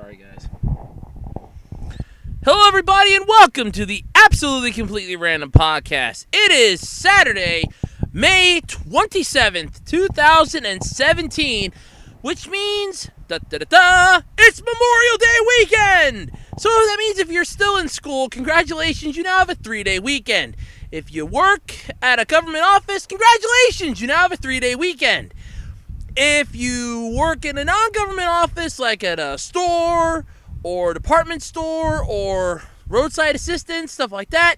Sorry, guys. Hello, everybody, and welcome to the Absolutely Completely Random Podcast. It is Saturday, May 27th, 2017, which means, it's Memorial Day weekend! So that means if you're still in school, congratulations, you now have a 3-day weekend. If you work at a government office, congratulations, you now have a 3-day weekend. If you work in a non-government office, like at a store or department store or roadside assistance, stuff like that,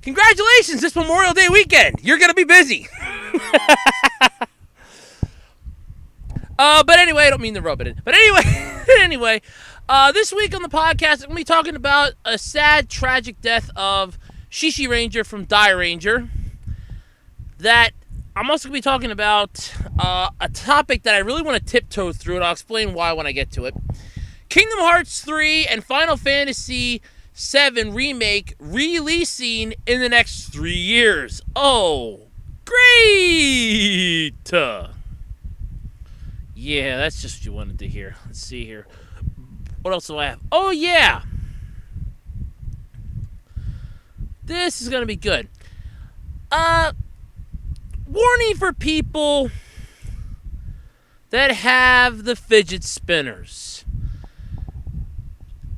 congratulations, this Memorial Day weekend. You're going to be busy. But anyway, I don't mean to rub it in. But anyway, this week on the podcast, I'm going to be talking about a sad, tragic death of ShiShiRanger from ShiShiRanger. That I'm also going to be talking about a topic that I really want to tiptoe through, and I'll explain why when I get to it. Kingdom Hearts 3 and Final Fantasy 7 Remake releasing in the next 3 years. Oh, great! Yeah, that's just what you wanted to hear. Let's see here. What else do I have? Oh, yeah! This is going to be good. Warning for people that have the fidget spinners.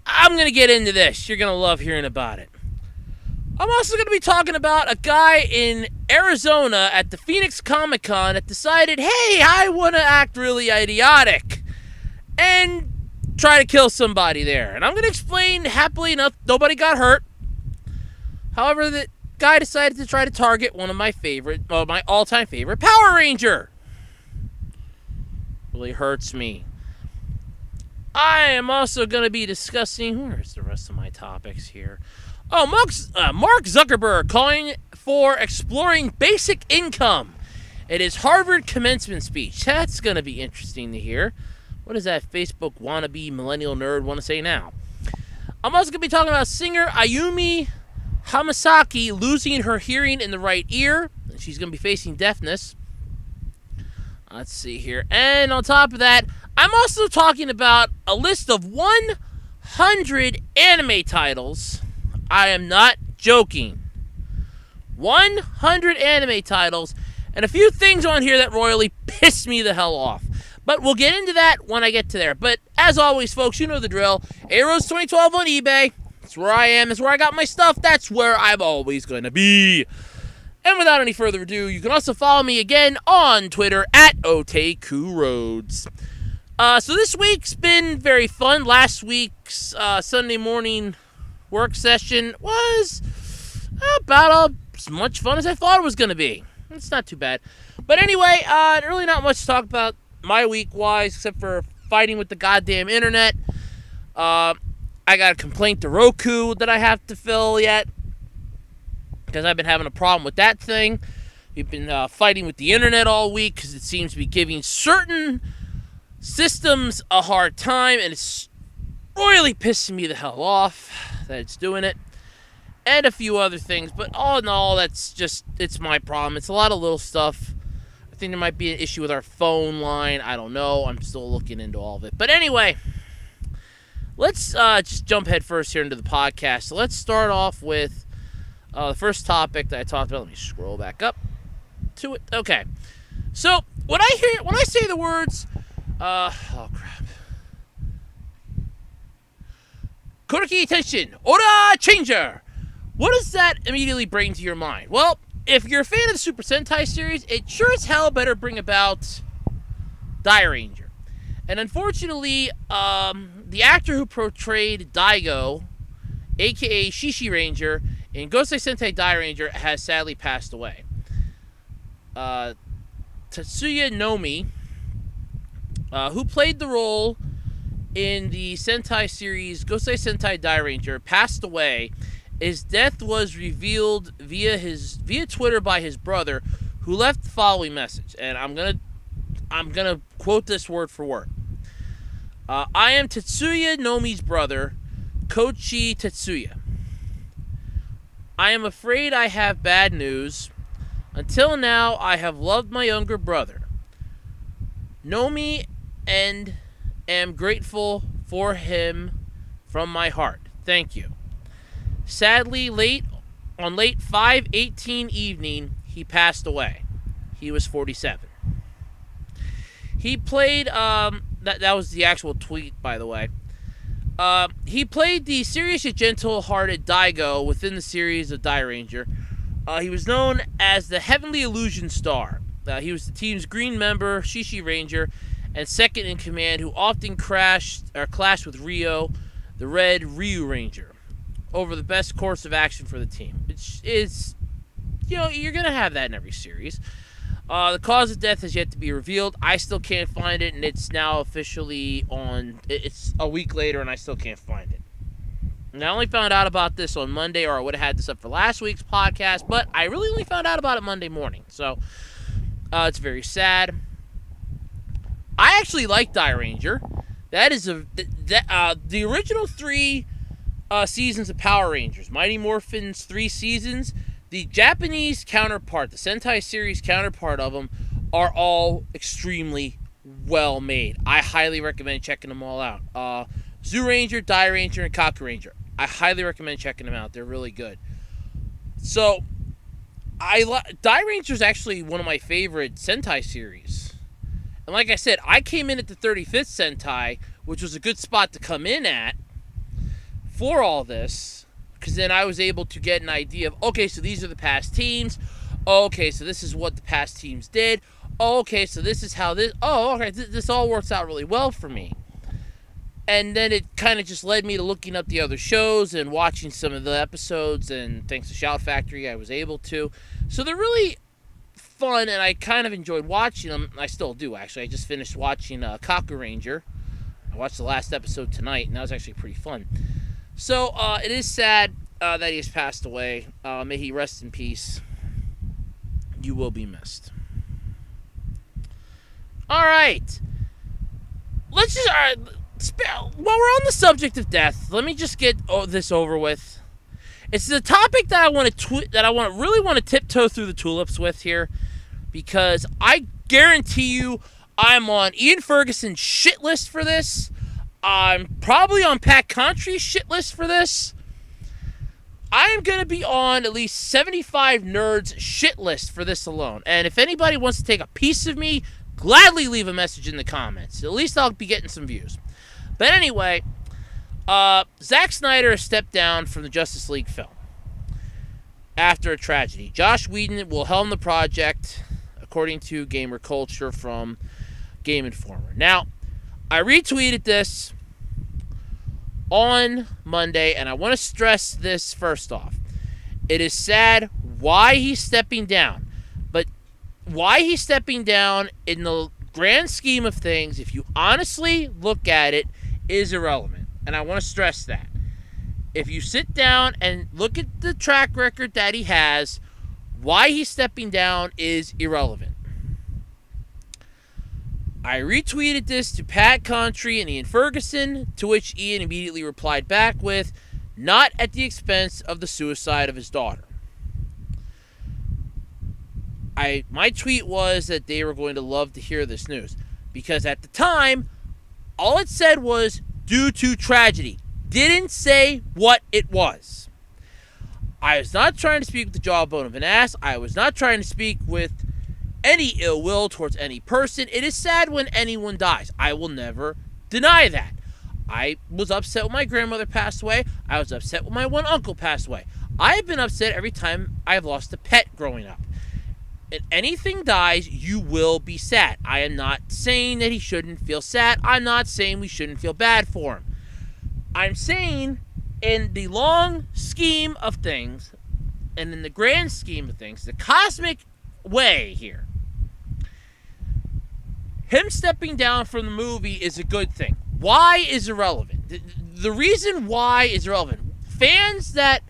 I'm going to get into this. You're going to love hearing about it. I'm also going to be talking about a guy in Arizona at the Phoenix Comic-Con that decided, hey, I want to act really idiotic and try to kill somebody there. And I'm going to explain, happily enough, nobody got hurt. However, the guy decided to try to target one of my all-time favorite Power Ranger. Really hurts me. I am also going to be discussing, where's the rest of my topics here? Oh, Mark Zuckerberg calling for exploring basic income at his Harvard commencement speech. That's going to be interesting to hear. What does that Facebook wannabe millennial nerd want to say now? I'm also going to be talking about singer Ayumi Hamasaki losing her hearing in the right ear. She's going to be facing deafness. Let's see here. And on top of that, I'm also talking about a list of 100 anime titles. I am not joking. 100 anime titles, and a few things on here that royally pissed me the hell off. But we'll get into that when I get to there. But as always, folks, you know the drill. Arrows 2012 on eBay. That's where I am. That's where I got my stuff. That's where I'm always going to be. And without any further ado, you can also follow me again on Twitter at OtakuRoads. So this week's been very fun. Last week's Sunday morning work session was about as much fun as I thought it was going to be. It's not too bad. But anyway, really not much to talk about my week-wise, except for fighting with the goddamn internet. I got a complaint to Roku that I have to fill yet, because I've been having a problem with that thing. We've been fighting with the internet all week, because it seems to be giving certain systems a hard time, and it's royally pissing me the hell off that it's doing it, and a few other things. But all in all, it's my problem. It's a lot of little stuff. I think there might be an issue with our phone line. I don't know. I'm still looking into all of it. But anyway, let's just jump head first here into the podcast. So let's start off with the first topic that I talked about. Let me scroll back up to it. Okay. So when I say the words, oh crap, Koriki Tenshin, Ora Changer, what does that immediately bring to your mind? Well, if you're a fan of the Super Sentai series, it sure as hell better bring about ShiShiRanger. And unfortunately, the actor who portrayed Daigo, a.k.a. ShiShiRanger, in Gosei Sentai ShiShiRanger has sadly passed away. Tatsuya Nomi, who played the role in the Sentai series Gosei Sentai ShiShiRanger, passed away. His death was revealed via Twitter by his brother, who left the following message, and I'm gonna quote this word for word. I am Tatsuya Nomi's brother, Koichi Tatsuya. I am afraid I have bad news. Until now, I have loved my younger brother, Nomi, and am grateful for him from my heart. Thank you. Sadly, on late 5/18 evening, he passed away. He was 47. He played, that was the actual tweet, by the way. He played the serious yet gentle-hearted Daigo within the series of DiRanger. He was known as the Heavenly Illusion Star. He was the team's green member, ShiShiRanger, and second in command, who often clashed with Ryo, the red Ryu Ranger, over the best course of action for the team. It's you're going to have that in every series. The cause of death has yet to be revealed. I still can't find it, and it's now officially on. It's a week later, and I still can't find it. And I only found out about this on Monday, or I would have had this up for last week's podcast, but I really only found out about it Monday morning. So it's very sad. I actually like DiRanger. That is the original 3 seasons of Power Rangers, Mighty Morphin's 3 seasons. The Japanese counterpart, the Sentai series counterpart of them, are all extremely well made. I highly recommend checking them all out. ZooRanger, DiRanger, and KakuRanger. I highly recommend checking them out. They're really good. So, DiRanger is actually one of my favorite Sentai series. And like I said, I came in at the 35th Sentai, which was a good spot to come in at for all this. Because then I was able to get an idea of, okay, so these are the past teams. Okay, so this is what the past teams did. Okay, so this is how this... Oh, okay, this all works out really well for me. And then it kind of just led me to looking up the other shows and watching some of the episodes. And thanks to Shout Factory, I was able to. So they're really fun, and I kind of enjoyed watching them. I still do, actually. I just finished watching KakuRanger. I watched the last episode tonight, and that was actually pretty fun. So, it is sad that he has passed away. May he rest in peace. You will be missed. Alright. Let's just... while we're on the subject of death, let me just get this over with. It's the topic that I really want to tiptoe through the tulips with here. Because I guarantee you I'm on Ian Ferguson's shit list for this. I'm probably on Pat Contry's shit list for this. I am going to be on at least 75 nerds' shit list for this alone. And if anybody wants to take a piece of me, gladly leave a message in the comments. At least I'll be getting some views. But anyway, Zack Snyder has stepped down from the Justice League film after a tragedy. Joss Whedon will helm the project, according to Gamer Culture from Game Informer. Now, I retweeted this on Monday, and I want to stress this first off. It is sad why he's stepping down, but why he's stepping down in the grand scheme of things, if you honestly look at it, is irrelevant. And I want to stress that. If you sit down and look at the track record that he has, why he's stepping down is irrelevant. I retweeted this to Pat Contry and Ian Ferguson, to which Ian immediately replied back with, not at the expense of the suicide of his daughter. My tweet was that they were going to love to hear this news, because at the time, all it said was, due to tragedy. Didn't say what it was. I was not trying to speak with the jawbone of an ass. I was not trying to speak with any ill will towards any person. It is sad when anyone dies. I will never deny that. I was upset when my grandmother passed away. I was upset when my one uncle passed away. I have been upset every time I've lost a pet growing up. If anything dies, you will be sad. I am not saying that he shouldn't feel sad. I'm not saying we shouldn't feel bad for him. I'm saying in the long scheme of things, and in the grand scheme of things, the cosmic way here, him stepping down from the movie is a good thing. Why is irrelevant. The reason why is irrelevant. Fans that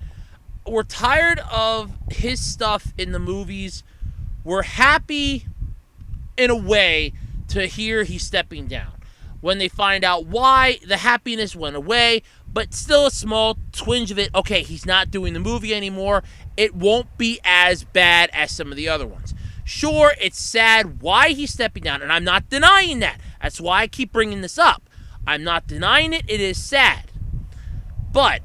were tired of his stuff in the movies were happy in a way to hear he's stepping down. When they find out why, the happiness went away, but still a small twinge of it. Okay, he's not doing the movie anymore. It won't be as bad as some of the other ones. Sure, it's sad why he's stepping down, and I'm not denying that. That's why I keep bringing this up. I'm not denying it. It is sad. But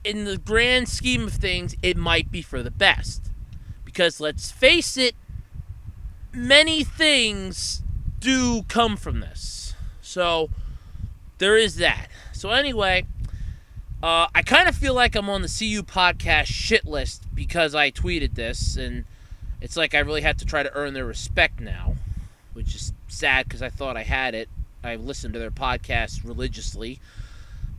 in the grand scheme of things, it might be for the best. Because let's face it, many things do come from this. So there is that. So anyway, I kind of feel like I'm on the CU podcast shit list because I tweeted this, and it's like I really have to try to earn their respect now, which is sad because I thought I had it. I listened to their podcast religiously.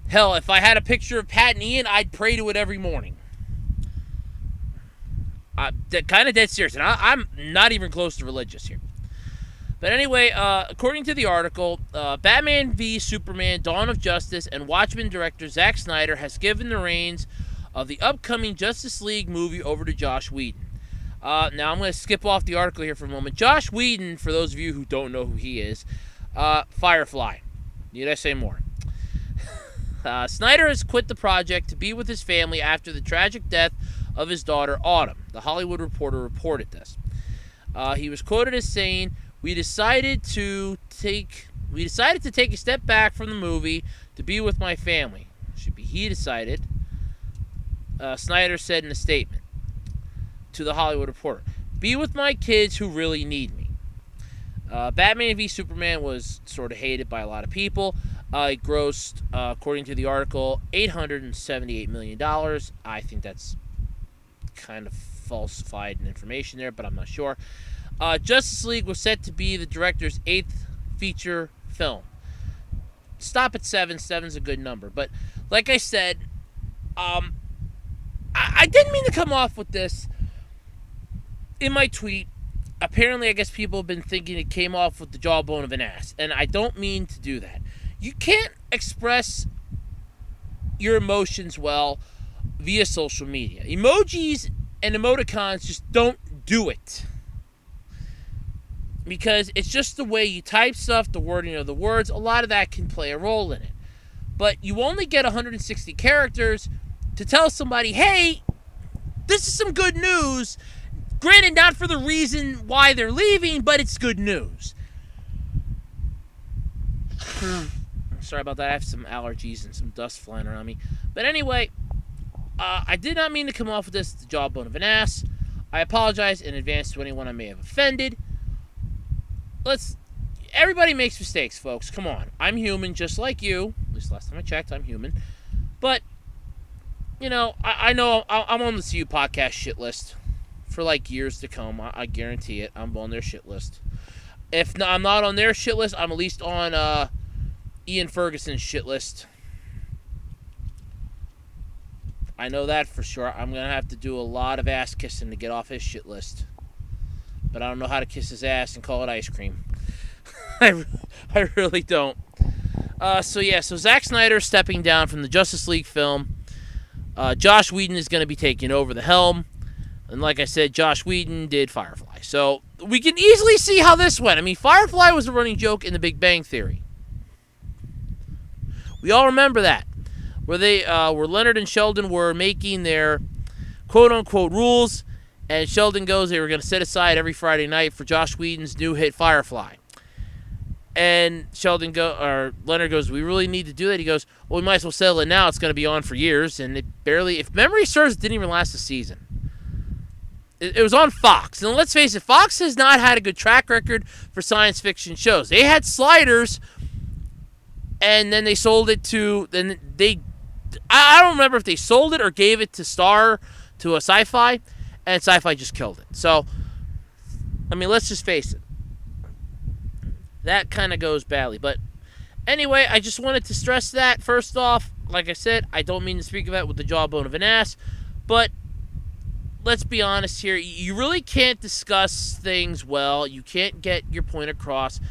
Hell, if I had a picture of Pat and Ian, I'd pray to it every morning. Kind of dead serious, and I'm not even close to religious here. But anyway, according to the article, Batman v Superman: Dawn of Justice and Watchmen director Zack Snyder has given the reins of the upcoming Justice League movie over to Joss Whedon. Now I'm going to skip off the article here for a moment. Joss Whedon, for those of you who don't know who he is, Firefly. Need I say more? Snyder has quit the project to be with his family after the tragic death of his daughter, Autumn. The Hollywood Reporter reported this. He was quoted as saying, We decided to take a step back from the movie to be with my family. Should be he decided. Snyder said in a statement to the Hollywood Reporter, be with my kids who really need me. Batman v Superman was sort of hated by a lot of people. It grossed, according to the article, $878 million. I think that's kind of falsified information there, but I'm not sure. Justice League was set to be the director's 8th feature film. Stop at 7. 7's a good number. But like I said, I didn't mean to come off with this in my tweet. Apparently, I guess people have been thinking it came off with the jawbone of an ass. And I don't mean to do that. You can't express your emotions well via social media. Emojis and emoticons just don't do it. Because it's just the way you type stuff, the wording of the words. A lot of that can play a role in it. But you only get 160 characters to tell somebody, hey, this is some good news. Granted, not for the reason why they're leaving, but it's good news. Sorry about that. I have some allergies and some dust flying around me. But anyway, I did not mean to come off with this the jawbone of an ass. I apologize in advance to anyone I may have offended. Everybody makes mistakes, folks. Come on. I'm human just like you. At least last time I checked, I'm human. But, you know, I know I'm on the CU podcast shit list for like years to come. I guarantee it. I'm on their shit list. If I'm not on their shit list, I'm at least on Ian Ferguson's shit list. I know that for sure. I'm going to have to do a lot of ass kissing to get off his shit list. But I don't know how to kiss his ass and call it ice cream. I really don't. So Zack Snyder stepping down from the Justice League film. Joss Whedon is going to be taking over the helm. And like I said, Joss Whedon did Firefly. So we can easily see how this went. I mean, Firefly was a running joke in The Big Bang Theory. We all remember that. Where Leonard and Sheldon were making their quote-unquote rules. And Sheldon goes, they were going to set aside every Friday night for Joss Whedon's new hit Firefly. And Leonard goes, we really need to do that? He goes, well, we might as well settle it now. It's going to be on for years. And it barely, if memory serves, it didn't even last a season. It was on Fox. And let's face it, Fox has not had a good track record for science fiction shows. They had Sliders, and then they sold it to, I don't remember if they sold it or gave it to a Sci-Fi. And Sci-Fi just killed it. So, I mean, let's just face it. That kind of goes badly. But anyway, I just wanted to stress that. First off, like I said, I don't mean to speak of that with the jawbone of an ass. But let's be honest here. You really can't discuss things well. You can't get your point across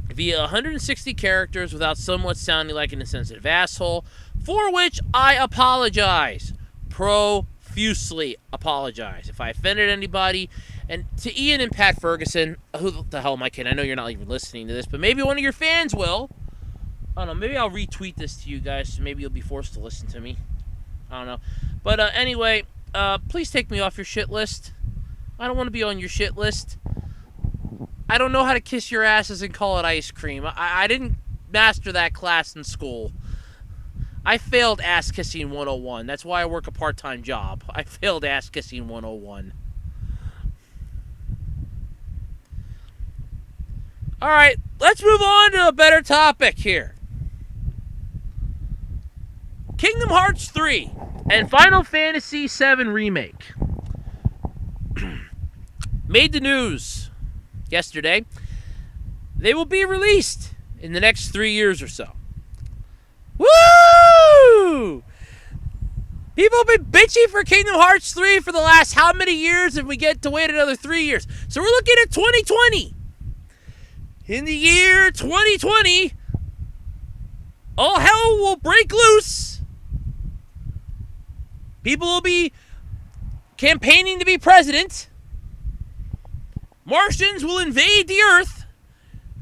via 160 characters without somewhat sounding like an insensitive asshole. For which I apologize. Profusely apologize if I offended anybody. And to Ian and Pat Ferguson, who the hell am I kidding? I know you're not even listening to this, but maybe one of your fans will. I don't know. Maybe I'll retweet this to you guys, so maybe you'll be forced to listen to me. I don't know. But anyway, please take me off your shit list. I don't want to be on your shit list. I don't know how to kiss your asses and call it ice cream. I didn't master that class in school. I failed ass kissing 101. That's why I work a part-time job. I failed ass kissing 101. All right, let's move on to a better topic here. Kingdom Hearts 3 and Final Fantasy VII Remake made the news yesterday. They will be released in the next 3 years or so. Woo! People have been bitching for Kingdom Hearts 3 for the last how many years, and we get to wait another 3 years. So we're looking at 2020. In the year 2020, all hell will break loose. People will be campaigning to be president. Martians will invade the Earth.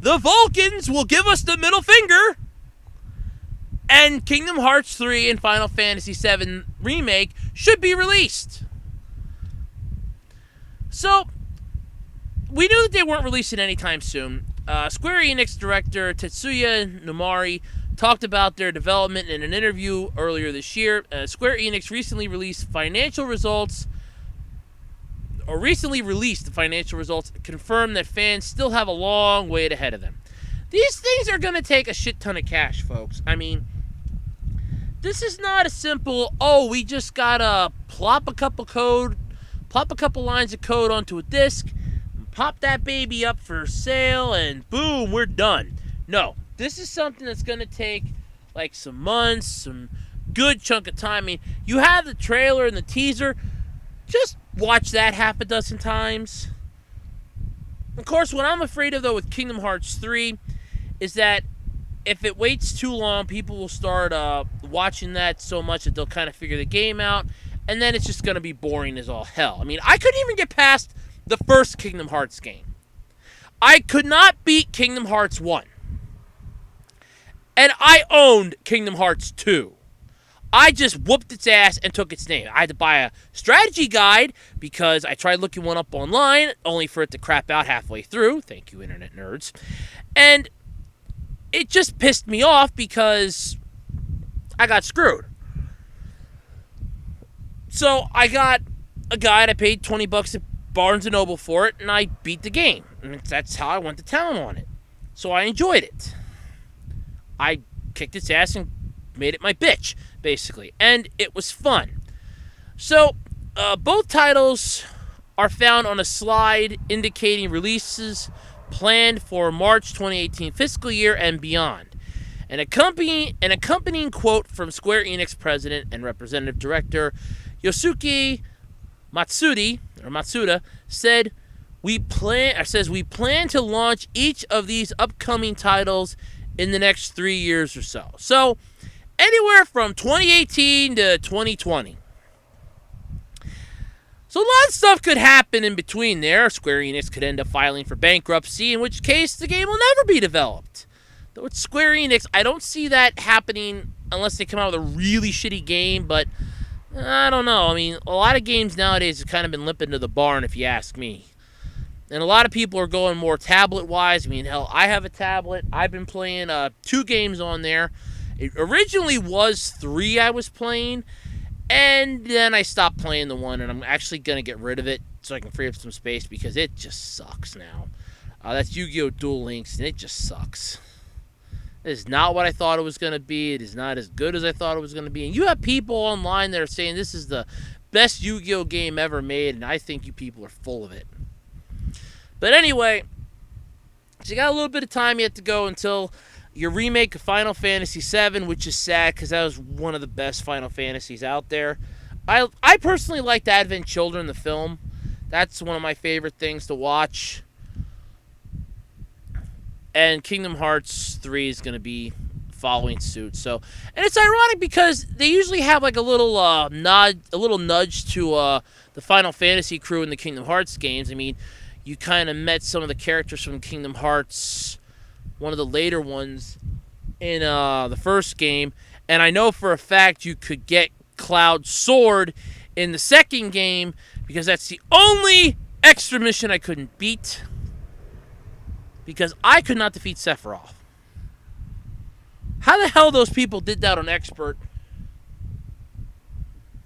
The Vulcans will give us the middle finger. And Kingdom Hearts 3 and Final Fantasy VII Remake should be released. So, we knew that they weren't releasing anytime soon. Square Enix director Tetsuya Nomori talked about their development in an interview earlier this year. Square Enix recently released the financial results confirm that fans still have a long wait ahead of them. These things are going to take a shit ton of cash, folks. I mean, this is not a simple, we just got to plop a couple lines of code onto a disc, pop that baby up for sale, and boom, we're done. No, this is something that's going to take like some months, some good chunk of time. I mean, you have the trailer and the teaser. Just watch that half a dozen times. Of course, what I'm afraid of, though, with Kingdom Hearts 3 is that if it waits too long, people will start watching that so much that they'll kind of figure the game out, and then it's just going to be boring as all hell. I mean, I couldn't even get past the first Kingdom Hearts game. I could not beat Kingdom Hearts 1. And I owned Kingdom Hearts 2. I just whooped its ass and took its name. I had to buy a strategy guide because I tried looking one up online, only for it to crap out halfway through. Thank you, internet nerds. And it just pissed me off because I got screwed. So I got a guide. I paid $20 at Barnes & Noble for it, and I beat the game. And that's how I went to town on it. So I enjoyed it. I kicked its ass and made it my bitch, basically. And it was fun. So, both titles are found on a slide indicating releases planned for March 2018 fiscal year and beyond. An accompanying quote from Square Enix president and representative director Yosuke Matsuda said, we plan to launch each of these upcoming titles in the next 3 years or so. So, anywhere from 2018 to 2020. So a lot of stuff could happen in between there. Square Enix could end up filing for bankruptcy, in which case the game will never be developed. Though it's Square Enix, I don't see that happening unless they come out with a really shitty game, but I don't know. I mean, a lot of games nowadays have kind of been limping to the barn, if you ask me. And a lot of people are going more tablet-wise. I mean, hell, I have a tablet. I've been playing 2 games on there. It originally was 3 I was playing, and then I stopped playing the 1, and I'm actually going to get rid of it so I can free up some space because it just sucks now. That's Yu-Gi-Oh! Duel Links, and it just sucks. It is not what I thought it was going to be. It is not as good as I thought it was going to be. And you have people online that are saying this is the best Yu-Gi-Oh! Game ever made, and I think you people are full of it. But anyway, so you got a little bit of time yet to go until your remake of Final Fantasy VII, which is sad because that was one of the best Final Fantasies out there. I personally liked Advent Children, the film. That's one of my favorite things to watch. And Kingdom Hearts 3 is going to be following suit. So, and it's ironic because they usually have like a little nudge to the Final Fantasy crew in the Kingdom Hearts games. I mean, you kind of met some of the characters from Kingdom Hearts, one of the later ones, in the first game. And I know for a fact you could get Cloud's sword in the second game because that's the only extra mission I couldn't beat. because I could not defeat Sephiroth. How the hell those people did that on Expert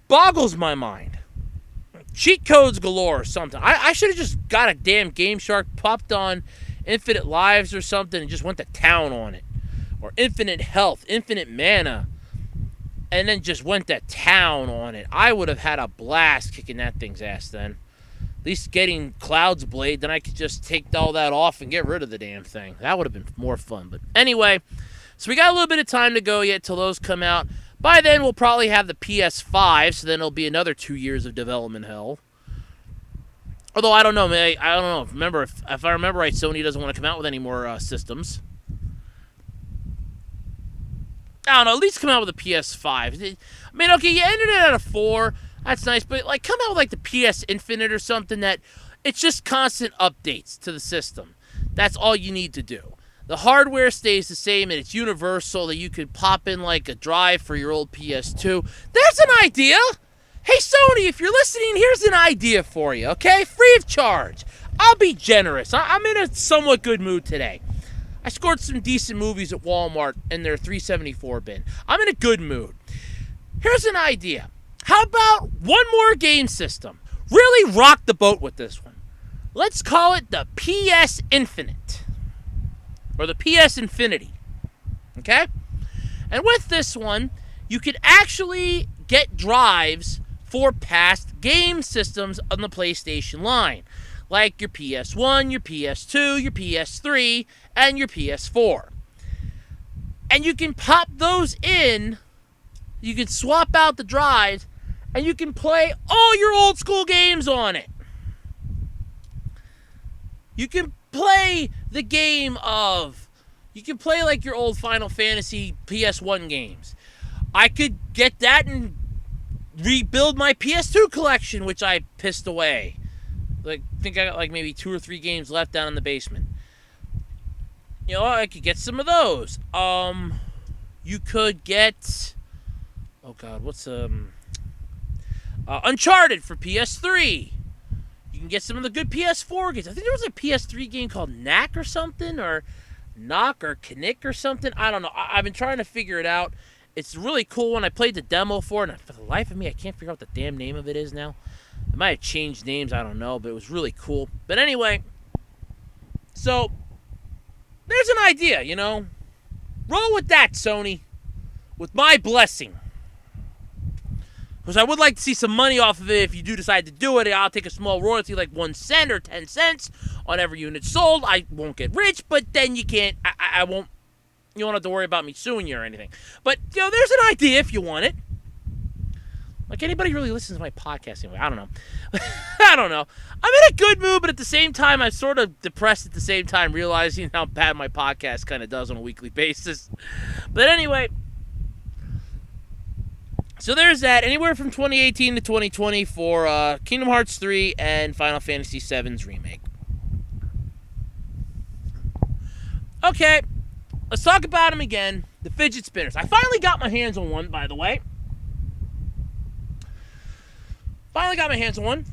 boggles my mind. Cheat codes galore or something. I should have just got a damn Game Shark, popped on Infinite Lives or something, and just went to town on it. Or Infinite Health, Infinite Mana, and then just went to town on it. I would have had a blast kicking that thing's ass then. At least getting Cloud's Blade, then I could just take all that off and get rid of the damn thing. That would have been more fun. But anyway, so we got a little bit of time to go yet till those come out. By then, we'll probably have the PS5, so then it'll be another 2 years of development hell. Although, I don't know, man. I don't know. Remember, if I remember right, Sony doesn't want to come out with any more systems. I don't know. At least come out with a PS5. I mean, okay, you ended it at a 4. That's nice. But, like, come out with, like, the PS Infinite or something that it's just constant updates to the system. That's all you need to do. The hardware stays the same, and it's universal that you could pop in, like, a drive for your old PS2. There's an idea! Hey, Sony, if you're listening, here's an idea for you, okay? Free of charge. I'll be generous. I'm in a somewhat good mood today. I scored some decent movies at Walmart in their 374 bin. I'm in a good mood. Here's an idea. How about one more game system? Really rock the boat with this one. Let's call it the PS Infinite. Or the PS Infinity. Okay? And with this one, you could actually get drives for past game systems on the PlayStation line. Like your PS1, your PS2, your PS3, and your PS4. And you can pop those in, you can swap out the drives, and you can play all your old school games on it. You can play the game of, you can play like your old Final Fantasy PS1 games. I could get that and rebuild my PS2 collection, which I pissed away. Like, I think I got like maybe 2 or 3 games left down in the basement. You know, I could get some of those. You could get, oh god, what's Uncharted for PS3. You can get some of the good PS4 games. I think there was a PS3 game called Knack or something, or Knock or Knick or something. I don't know. I've been trying to figure it out. It's a really cool one. I played the demo for it, and for the life of me, I can't figure out what the damn name of it is now. It might have changed names, I don't know, but it was really cool. But anyway, so there's an idea, you know. Roll with that, Sony. With my blessing. Because I would like to see some money off of it if you do decide to do it. I'll take a small royalty, like 1 cent or 10 cents on every unit sold. I won't get rich, but then you can't, I won't, you won't have to worry about me suing you or anything. But, you know, there's an idea if you want it. Like, anybody really listens to my podcast anyway? I don't know. I don't know. I'm in a good mood, but at the same time, I'm sort of depressed at the same time, realizing how bad my podcast kind of does on a weekly basis. But anyway, so there's that. Anywhere from 2018 to 2020 for Kingdom Hearts 3 and Final Fantasy VII's Remake. Okay, let's talk about them again. The fidget spinners. I finally got my hands on one, by the way. Finally got my hands on one.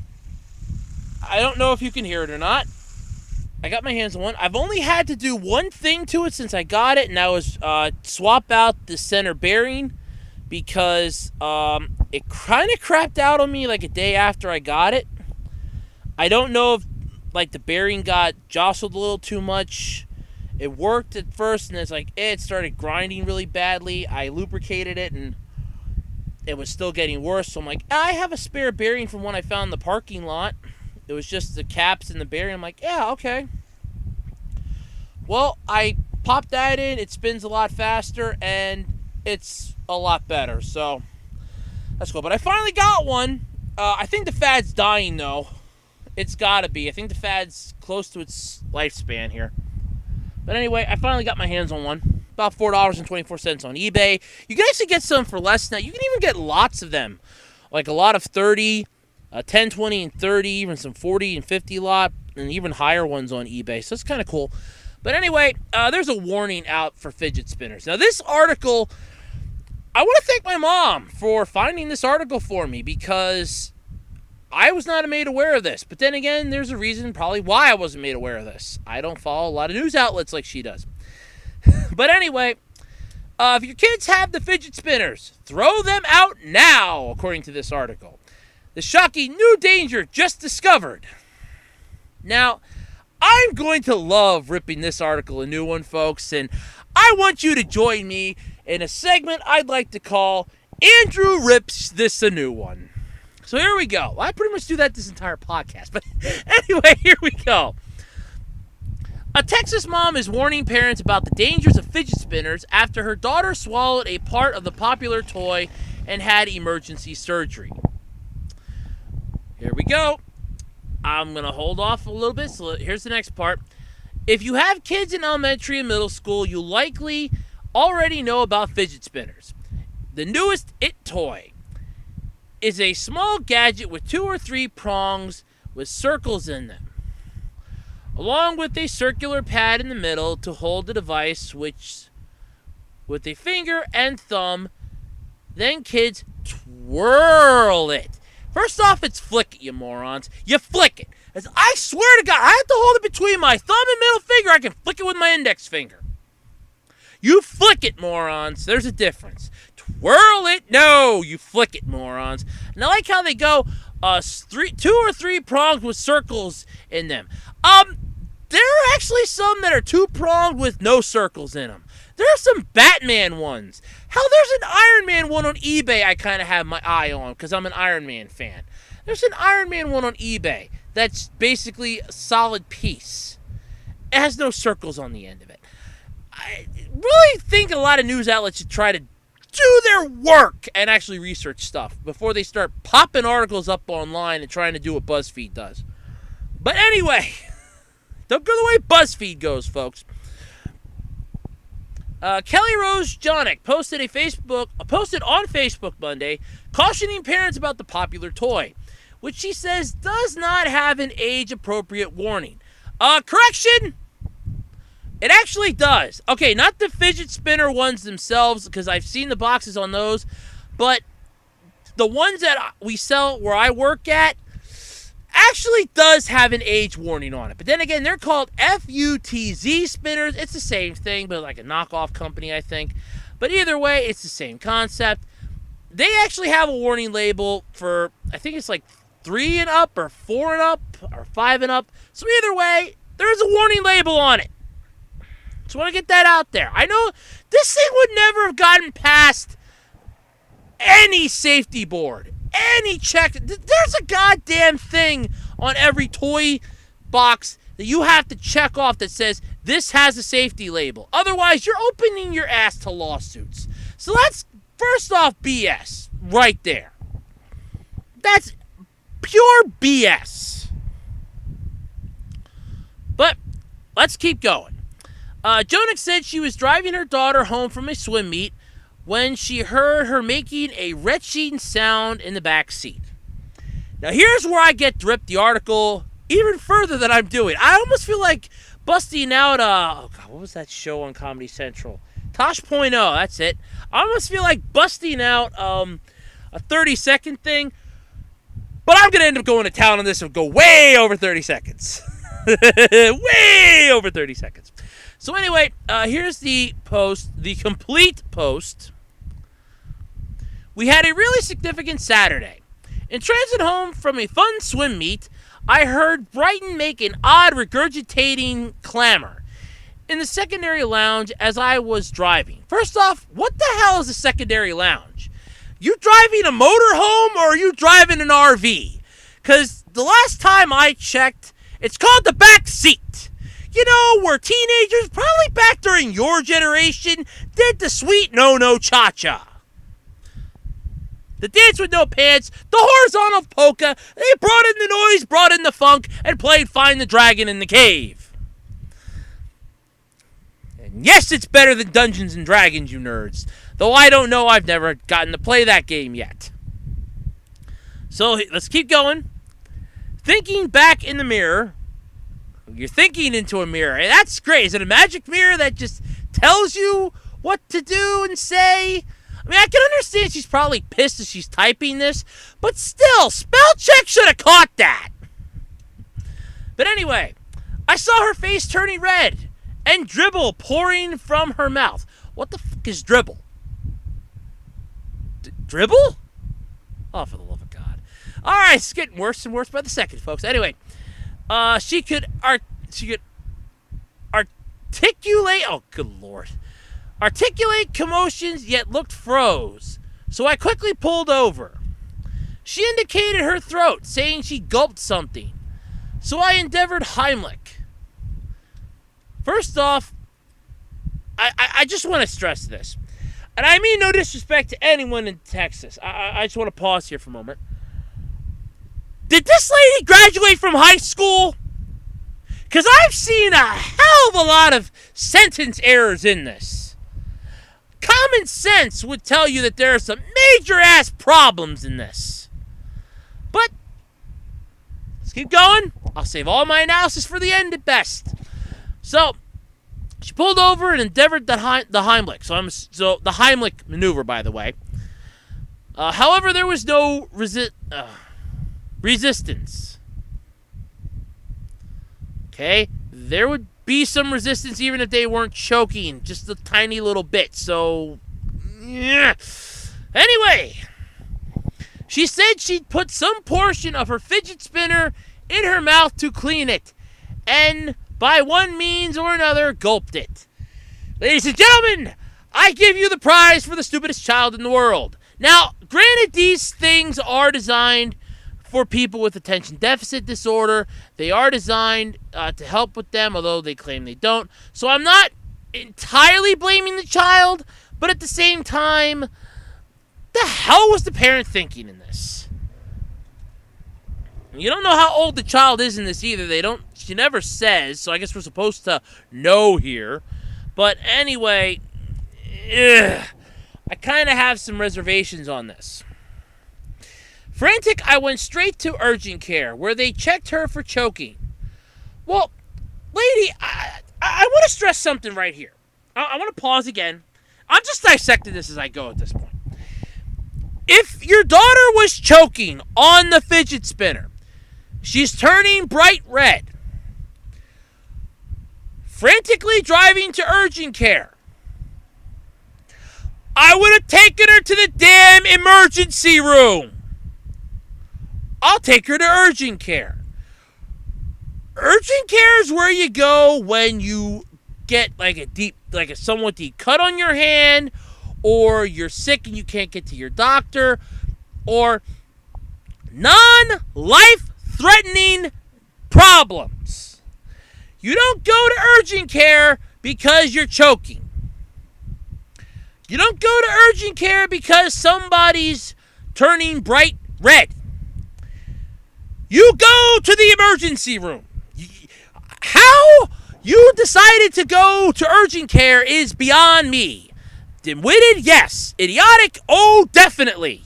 I don't know if you can hear it or not. I got my hands on one. I've only had to do one thing to it since I got it, and that was swap out the center bearing because it kind of crapped out on me like a day after I got it. I don't know if like the bearing got jostled a little too much. It worked at first, and it's like it started grinding really badly. I lubricated it, and it was still getting worse. So I'm like, I have a spare bearing from one I found in the parking lot. It was just the caps and the bearing. I'm like, yeah, okay. Well, I popped that in. It spins a lot faster, and it's a lot better. So that's cool. But I finally got one. I think the fad's dying, though. It's got to be. I think the fad's close to its lifespan here. But anyway, I finally got my hands on one. About $4.24 on eBay. You can actually get some for less now. You can even get lots of them. Like a lot of 30, 10, 20, and 30, even some 40 and 50 lot, and even higher ones on eBay. So it's kind of cool. But anyway, there's a warning out for fidget spinners. Now this article, I want to thank my mom for finding this article for me because I was not made aware of this. But then again, there's a reason probably why I wasn't made aware of this. I don't follow a lot of news outlets like she does. But anyway, if your kids have the fidget spinners, throw them out now, according to this article. The shocking new danger just discovered. Now, I'm going to love ripping this article a new one, folks, and I want you to join me in a segment I'd like to call Andrew Rips This a New One. So here we go. I pretty much do that this entire podcast, but anyway, here we go. A Texas mom is warning parents about the dangers of fidget spinners after her daughter swallowed a part of the popular toy and had emergency surgery. Here we go. I'm going to hold off a little bit, so here's the next part. If you have kids in elementary and middle school, you likely already know about fidget spinners. The newest IT toy is a small gadget with 2 or 3 prongs with circles in them, along with a circular pad in the middle to hold the device, which with a finger and thumb, then kids twirl it. First off, it's flick it, you morons. You flick it. As I swear to God, I have to hold it between my thumb and middle finger. I can flick it with my index finger. You flick it, morons. There's a difference. Twirl it? No, you flick it, morons. And I like how they go 2 or 3 prongs with circles in them. There are actually some that are 2-pronged with no circles in them. There are some Batman ones. Hell, there's an Iron Man one on eBay I kind of have my eye on because I'm an Iron Man fan. There's an Iron Man one on eBay that's basically a solid piece. It has no circles on the end of it. I really think a lot of news outlets should try to do their work and actually research stuff before they start popping articles up online and trying to do what BuzzFeed does. But anyway, don't go the way BuzzFeed goes, folks. Kelly Rose Jonick posted on Facebook Monday cautioning parents about the popular toy, which she says does not have an age-appropriate warning. Correction! It actually does. Okay, not the fidget spinner ones themselves, because I've seen the boxes on those, but the ones that we sell where I work at actually does have an age warning on it. But then again, they're called FUTZ spinners. It's the same thing, but like a knockoff company, I think. But either way, it's the same concept. They actually have a warning label for, I think it's like 3 and up, or 4 and up, or 5 and up. So either way, there's a warning label on it. Just want to get that out there. I know this thing would never have gotten past any safety board. Any check. There's a goddamn thing on every toy box that you have to check off that says this has a safety label. Otherwise, you're opening your ass to lawsuits. So that's, first off, BS right there. That's pure BS. But let's keep going. Jonick said she was driving her daughter home from a swim meet when she heard her making a retching sound in the back seat. Now here's where I get to rip the article even further than I'm doing. I almost feel like busting out what was that show on Comedy Central? Tosh.0, that's it. I almost feel like busting out a 30-second thing, but I'm going to end up going to town on this and go way over 30 seconds. Way over 30 seconds. So anyway, here's the post, the complete post. We had a really significant Saturday. In transit home from a fun swim meet, I heard Brighton make an odd regurgitating clamor in the secondary lounge as I was driving. First off, what the hell is a secondary lounge? You driving a motorhome or are you driving an RV? Because the last time I checked, it's called the back seat. You know, where teenagers, probably back during your generation, did the sweet no-no cha-cha. The dance with no pants, the horizontal polka, they brought in the noise, brought in the funk, and played Find the Dragon in the Cave. And yes, it's better than Dungeons and Dragons, you nerds. Though I don't know, I've never gotten to play that game yet. So, let's keep going. Thinking back in the mirror. You're thinking into a mirror. Hey, that's great. Is it a magic mirror that just tells you what to do and say? I mean, I can understand she's probably pissed as she's typing this, but still, spell check should have caught that. But anyway, I saw her face turning red and dribble pouring from her mouth. What the fuck is dribble? Dribble? Oh, for the love of God. Alright, it's getting worse and worse by the second, folks. Anyway, she could articulate, oh, good Lord. Articulate commotions, yet looked froze. So I quickly pulled over. She indicated her throat, saying she gulped something. So I endeavored Heimlich. First off, I just want to stress this. And I mean no disrespect to anyone in Texas. I just want to pause here for a moment. Did this lady graduate from high school? Because I've seen a hell of a lot of sentence errors in this. Common sense would tell you that there are some major-ass problems in this. But, let's keep going. I'll save all my analysis for the end at best. So, she pulled over and endeavored the Heimlich. So the Heimlich maneuver, by the way. However, there was no resistance. Okay? There would be some resistance even if they weren't choking. Just a tiny little bit. So, yeah. Anyway, she said she'd put some portion of her fidget spinner in her mouth to clean it. And by one means or another, gulped it. Ladies and gentlemen, I give you the prize for the stupidest child in the world. Now, granted, these things are designed for people with attention deficit disorder. They are designed to help with them, although they claim they don't. So I'm not entirely blaming the child, but at the same time, the hell was the parent thinking in this? You don't know how old the child is in this either. She never says, so I guess we're supposed to know here. But anyway, I kind of have some reservations on this. Frantic, I went straight to urgent care, where they checked her for choking. Well, lady, I want to stress something right here. I want to pause again. I'm just dissecting this as I go at this point. If your daughter was choking on the fidget spinner, she's turning bright red, frantically driving to urgent care, I would have taken her to the damn emergency room. I'll take her to urgent care. Urgent care is where you go when you get like a somewhat deep cut on your hand, or you're sick and you can't get to your doctor, or non-life-threatening problems. You don't go to urgent care because you're choking. You don't go to urgent care because somebody's turning bright red. You go to the emergency room. How you decided to go to urgent care is beyond me. Dim-witted? Yes. Idiotic? Oh, definitely.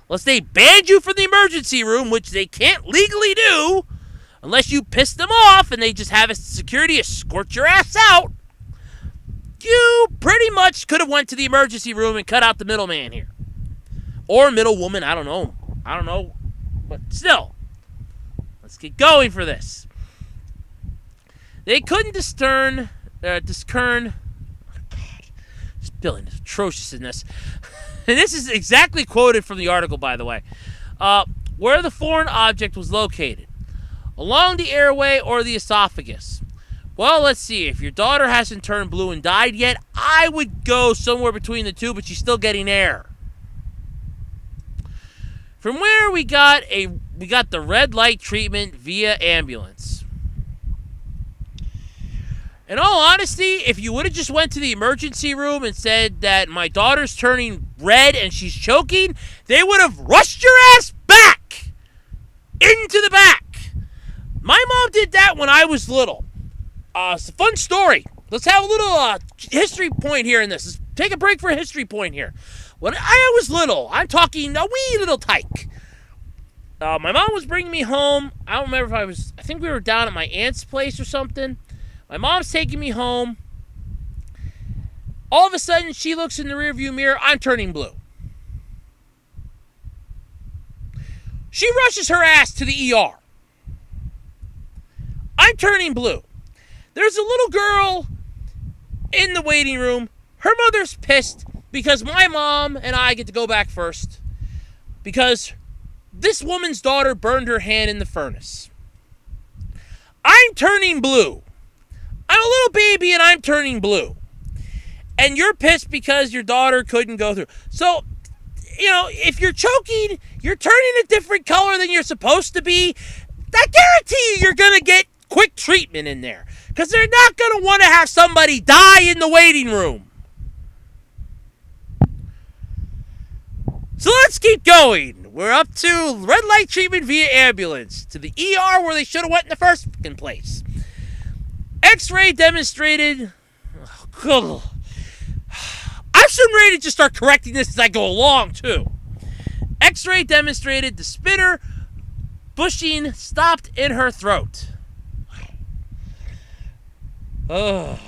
Unless they banned you from the emergency room, which they can't legally do, unless you piss them off and they just have a security escort your ass out, you pretty much could have went to the emergency room and cut out the middleman here. Or middle woman, I don't know. But still, let's get going for this. They couldn't discern, oh God, this billing is atrocious in this. And this is exactly quoted from the article, by the way. Where the foreign object was located. Along the airway or the esophagus. Well, let's see. If your daughter hasn't turned blue and died yet, I would go somewhere between the two, but she's still getting air. From where we got the red light treatment via ambulance. In all honesty, if you would have just went to the emergency room and said that my daughter's turning red and she's choking, they would have rushed your ass back into the back. My mom did that when I was little. It's a fun story. Let's have a little history point here in this. Let's take a break for a history point here. When I was little, I'm talking a wee little tyke. My mom was bringing me home. I don't remember if I think we were down at my aunt's place or something. My mom's taking me home. All of a sudden, she looks in the rearview mirror. I'm turning blue. She rushes her ass to the ER. I'm turning blue. There's a little girl in the waiting room. Her mother's pissed because my mom and I get to go back first because this woman's daughter burned her hand in the furnace. I'm turning blue. I'm a little baby and I'm turning blue. And you're pissed because your daughter couldn't go through. So, if you're choking, you're turning a different color than you're supposed to be. I guarantee you you're going to get quick treatment in there. Because they're not going to want to have somebody die in the waiting room. So let's keep going. We're up to red light treatment via ambulance to the ER where they should have went in the first fucking place. X-ray demonstrated... I'm soon ready to just start correcting this as I go along, too. X-ray demonstrated the spinner bushing stopped in her throat. Oh, God.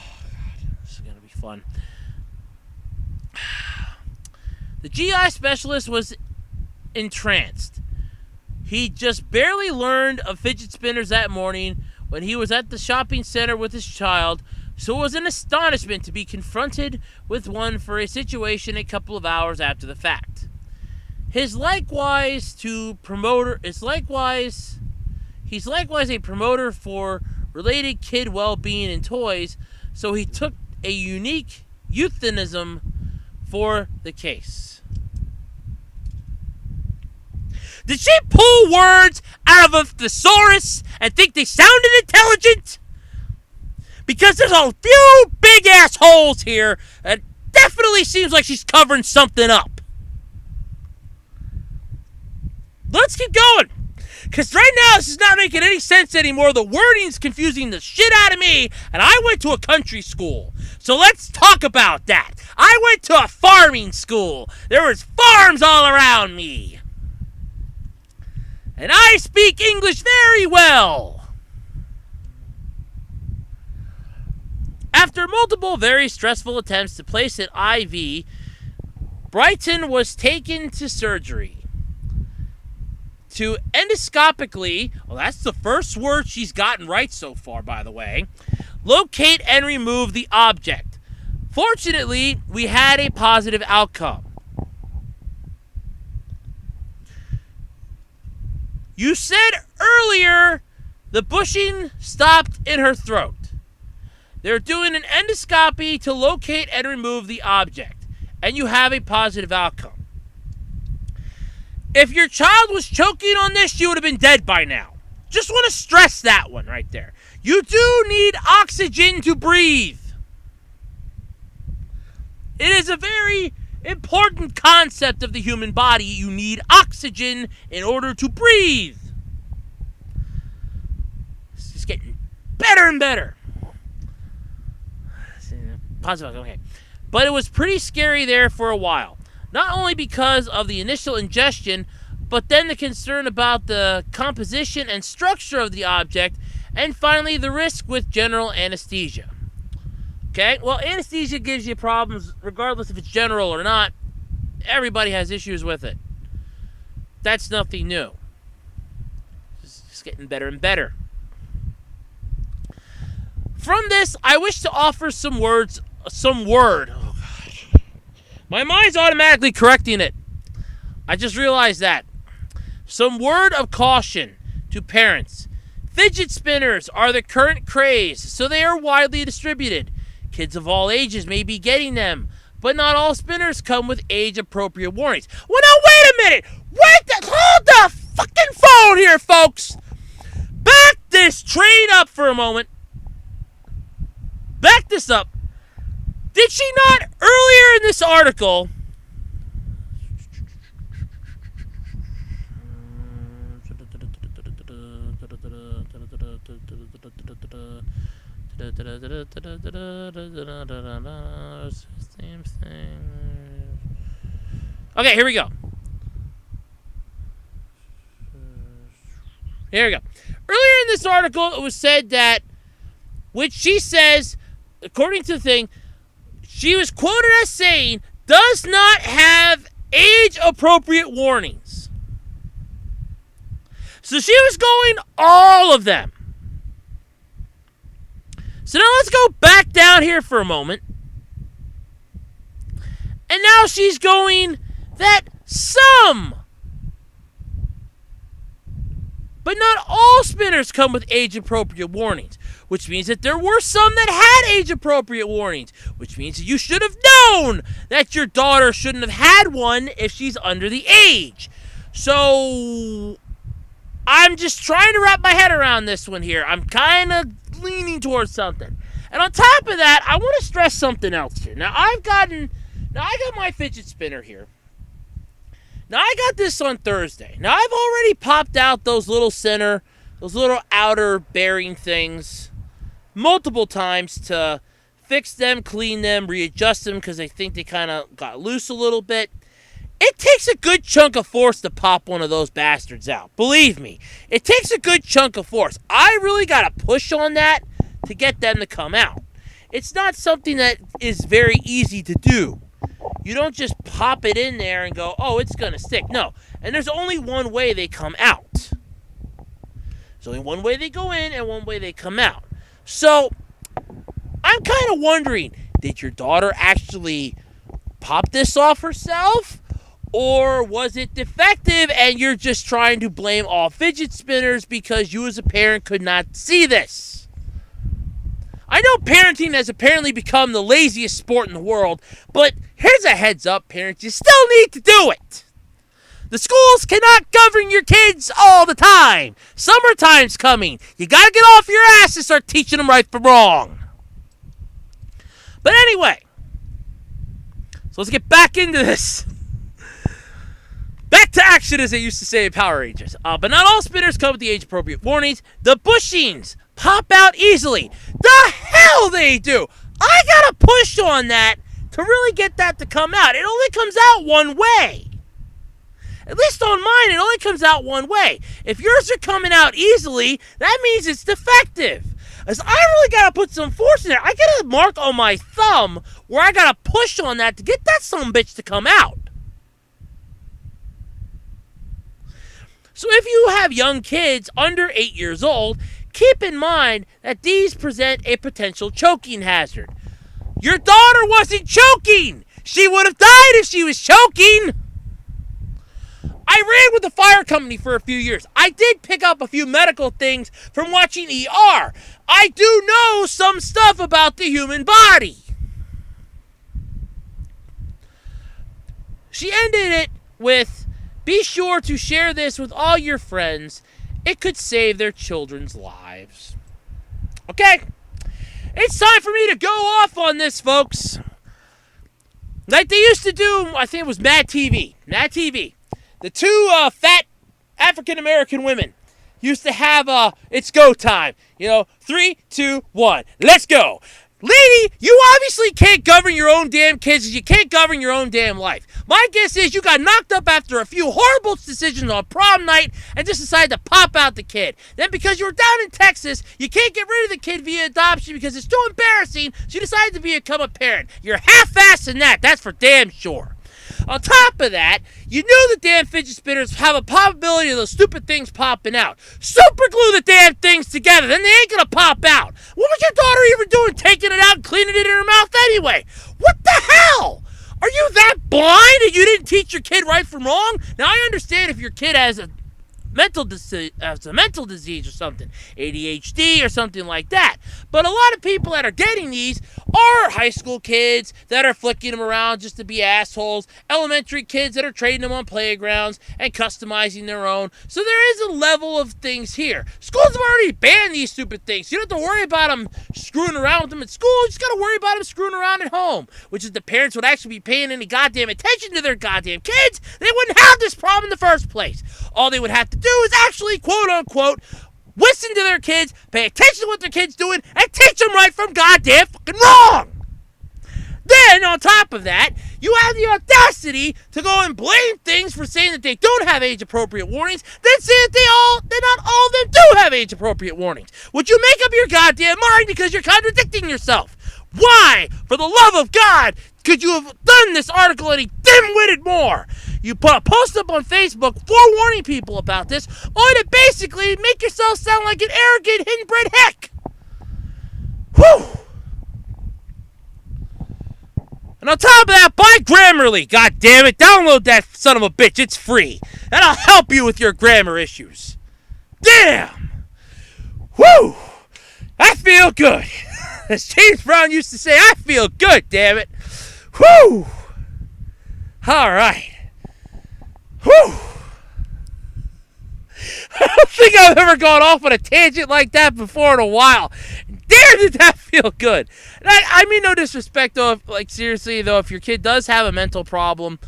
This is going to be fun. The GI specialist was entranced. He just barely learned of fidget spinners that morning when he was at the shopping center with his child, so it was an astonishment to be confronted with one for a situation a couple of hours after the fact. He's likewise a promoter for related kid well-being and toys, so he took a unique euphemism for the case. Did she pull words out of a thesaurus and think they sounded intelligent? Because there's a few big assholes here that definitely seems like she's covering something up. Let's keep going. Because right now this is not making any sense anymore. The wording's confusing the shit out of me. And I went to a country school. So let's talk about that. I went to a farming school. There was farms all around me. And I speak English very well. After multiple very stressful attempts to place an IV, Brighton was taken to surgery. To endoscopically, well, that's the first word she's gotten right so far, by the way, locate and remove the object. Fortunately, we had a positive outcome. You said earlier the bushing stopped in her throat. They're doing an endoscopy to locate and remove the object, and you have a positive outcome. If your child was choking on this, she would have been dead by now. Just want to stress that one right there. You do need oxygen to breathe. It is a very important concept of the human body. You need oxygen in order to breathe. It's just getting better and better. Positive, okay. But it was pretty scary there for a while. Not only because of the initial ingestion, but then the concern about the composition and structure of the object, and finally the risk with general anesthesia. Okay, well, anesthesia gives you problems regardless if it's general or not. Everybody has issues with it. That's nothing new. It's just getting better and better. From this, I wish to offer some word. Oh, gosh. My mind's automatically correcting it. I just realized that. Some word of caution to parents. Fidget spinners are the current craze, so they are widely distributed. Kids of all ages may be getting them, but not all spinners come with age-appropriate warnings. Well, now, wait a minute! Hold the fucking phone here, folks! Back this train up for a moment. Back this up. Did she not, earlier in this article, same thing. Okay, here we go. Here we go. Earlier in this article, it was said that, which she says, according to the thing, she was quoted as saying, does not have age-appropriate warnings. So she was going all of them. So now let's go back down here for a moment. And now she's going that some, but not all spinners come with age-appropriate warnings, which means that there were some that had age-appropriate warnings, which means that you should have known that your daughter shouldn't have had one if she's under the age. So I'm just trying to wrap my head around this one here. I'm kind of leaning towards something. And on top of that, I want to stress something else here. Now, I got my fidget spinner here. Now, I got this on Thursday. Now, I've already popped out those little outer bearing things multiple times to fix them, clean them, readjust them because I think they kind of got loose a little bit. It takes a good chunk of force to pop one of those bastards out. Believe me, it takes a good chunk of force. I really got to push on that to get them to come out. It's not something that is very easy to do. You don't just pop it in there and go, oh, it's going to stick. No. And there's only one way they come out. There's only one way they go in and one way they come out. So, I'm kind of wondering, did your daughter actually pop this off herself? Or was it defective and you're just trying to blame all fidget spinners because you as a parent could not see this? I know parenting has apparently become the laziest sport in the world, but here's a heads up, parents, you still need to do it. The schools cannot govern your kids all the time. Summertime's coming. You gotta get off your ass and start teaching them right from wrong. But anyway, so let's get back into this. Back to action, as they used to say in Power Rangers. But not all spinners come with the age-appropriate warnings. The bushings pop out easily. The hell they do! I gotta push on that to really get that to come out. It only comes out one way. At least on mine, it only comes out one way. If yours are coming out easily, that means it's defective. As I really gotta put some force in there. I got a mark on my thumb where I gotta push on that to get that sumbitch to come out. So if you have young kids under 8 years old, keep in mind that these present a potential choking hazard. Your daughter wasn't choking! She would have died if she was choking! I ran with the fire company for a few years. I did pick up a few medical things from watching ER. I do know some stuff about the human body. She ended it with, be sure to share this with all your friends. It could save their children's lives. Okay? It's time for me to go off on this, folks. Like they used to do, I think it was Mad TV. Mad TV. The two fat African-American women used to have, it's go time. 3, 2, 1, let's go. Lady, you obviously can't govern your own damn kids because you can't govern your own damn life. My guess is you got knocked up after a few horrible decisions on prom night and just decided to pop out the kid. Then because you were down in Texas, you can't get rid of the kid via adoption because it's too embarrassing, so you decided to become a parent. You're half-assed in that's for damn sure. On top of that, you knew the damn fidget spinners have a probability of those stupid things popping out. Super glue the damn things together, then they ain't gonna pop out. What was your daughter even doing taking it out and cleaning it in her mouth anyway? What the hell? Are you that blind and you didn't teach your kid right from wrong? Now I understand if your kid has a mental disease or something, ADHD or something like that. But a lot of people that are getting these are high school kids that are flicking them around just to be assholes, elementary kids that are trading them on playgrounds and customizing their own. So there is a level of things here. Schools have already banned these stupid things. You don't have to worry about them screwing around with them at school. You just got to worry about them screwing around at home, which is the parents would actually be paying any goddamn attention to their goddamn kids. They wouldn't have this problem in the first place. All they would have to do is actually, quote unquote, listen to their kids, pay attention to what their kids doing, and teach them right from goddamn fucking wrong. Then, on top of that, you have the audacity to go and blame things for saying that they don't have age-appropriate warnings, then say that not all of them do have age-appropriate warnings. Would you make up your goddamn mind because you're contradicting yourself? Why, for the love of God, could you have done this article any dim-witted more? You put a post up on Facebook forewarning people about this, only to basically make yourself sound like an arrogant, hidden-bred heck. Whew. And on top of that, buy Grammarly. God damn it, download that son of a bitch. It's free. And I'll help you with your grammar issues. Damn. Whew. I feel good. As James Brown used to say, I feel good, damn it. Whew. All right. Whew. I don't think I've ever gone off on a tangent like that before in a while. Damn, did that feel good. And I mean no disrespect, though. Seriously, though, if your kid does have a mental problem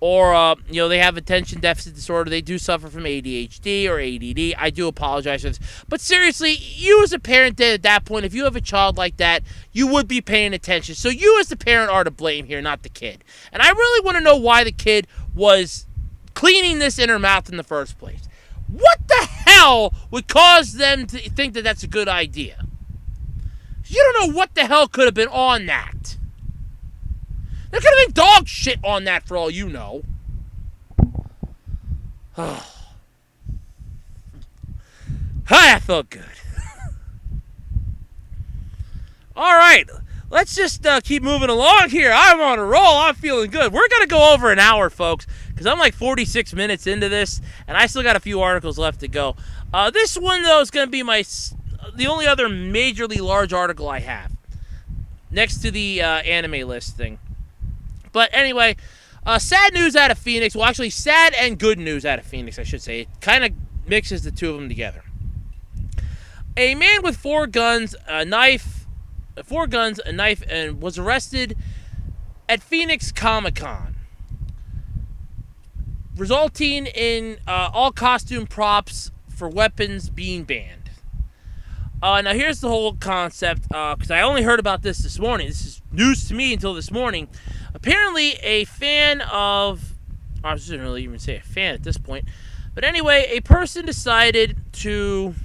or, they have attention deficit disorder, they do suffer from ADHD or ADD, I do apologize for this. But seriously, you as a parent at that point, if you have a child like that, you would be paying attention. So you as the parent are to blame here, not the kid. And I really want to know why the kid was cleaning this in her mouth in the first place. What the hell would cause them to think that that's a good idea? You don't know what the hell could have been on that. There could have been dog shit on that for all you know. That felt good. All right, let's just keep moving along here. I'm on a roll. I'm feeling good. We're going to go over an hour, folks, because I'm like 46 minutes into this, and I still got a few articles left to go. This one, though, is going to be the only other majorly large article I have, next to the anime list thing. But anyway, sad news out of Phoenix. Well, actually, sad and good news out of Phoenix, I should say. It kind of mixes the two of them together. A man with four guns, a knife, and was arrested at Phoenix Comic-Con, resulting in all costume props for weapons being banned. Now, here's the whole concept, because I only heard about this morning. This is news to me until this morning. Apparently, a fan of... I shouldn't really even say a fan at this point. But anyway, a person decided to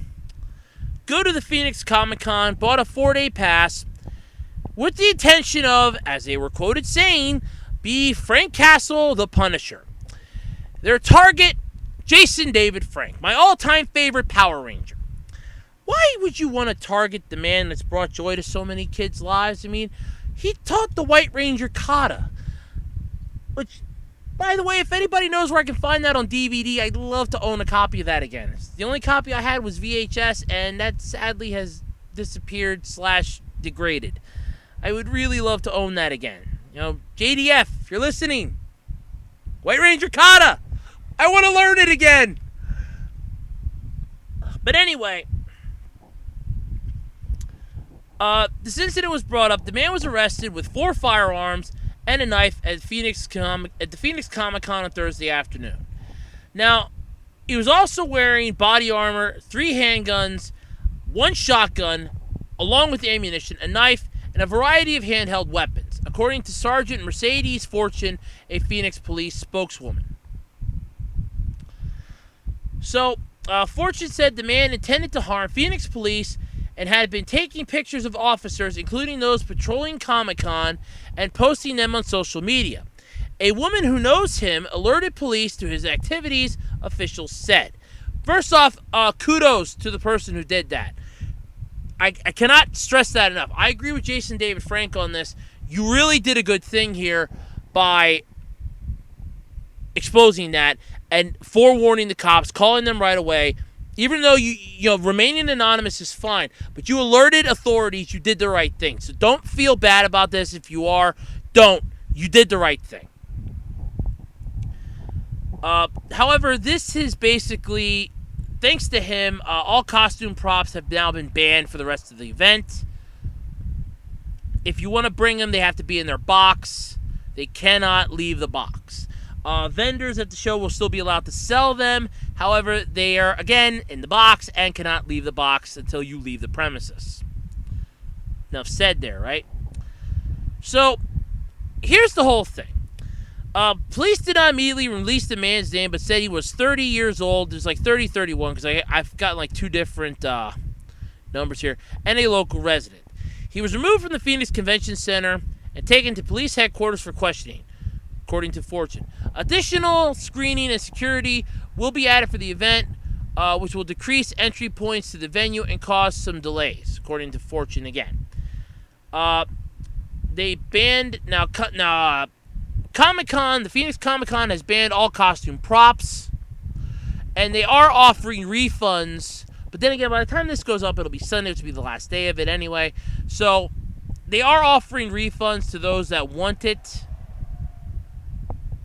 go to the Phoenix Comic-Con, bought a 4-day pass, with the intention of, as they were quoted saying, be Frank Castle the Punisher. Their target, Jason David Frank, my all-time favorite Power Ranger. Why would you want to target the man that's brought joy to so many kids' lives? I mean, he taught the White Ranger kata. Which, by the way, if anybody knows where I can find that on DVD, I'd love to own a copy of that again. The only copy I had was VHS, and that sadly has disappeared / degraded. I would really love to own that again. JDF, if you're listening, White Ranger kata, I want to learn it again. But anyway, this incident was brought up. The man was arrested with 4 firearms and a knife at the Phoenix Comic-Con on Thursday afternoon. Now, he was also wearing body armor, 3 handguns, 1 shotgun, along with ammunition, a knife, and a variety of handheld weapons, according to Sergeant Mercedes Fortune, a Phoenix police spokeswoman. So, Fortune said the man intended to harm Phoenix police and had been taking pictures of officers, including those patrolling Comic-Con, and posting them on social media. A woman who knows him alerted police to his activities, officials said. First off, kudos to the person who did that. I cannot stress that enough. I agree with Jason David Frank on this. You really did a good thing here by exposing that and forewarning the cops, calling them right away. Even though you remaining anonymous is fine, but you alerted authorities, you did the right thing. So don't feel bad about this. If you are, don't. You did the right thing. However, this is basically, thanks to him, all costume props have now been banned for the rest of the event. If you want to bring them, they have to be in their box. They cannot leave the box. Vendors at the show will still be allowed to sell them. However, they are, again, in the box and cannot leave the box until you leave the premises. Enough said there, right? So, here's the whole thing. Police did not immediately release the man's name, but said he was 30 years old. There's like 30, 31, because I've got like 2 different numbers here. And a local resident. He was removed from the Phoenix Convention Center and taken to police headquarters for questioning, according to Fortune. Additional screening and security will be added for the event, which will decrease entry points to the venue and cause some delays, according to Fortune again. They banned Comic-Con, the Phoenix Comic-Con has banned all costume props, and they are offering refunds. But then again, by the time this goes up, it'll be Sunday, which will be the last day of it anyway. So they are offering refunds to those that want it.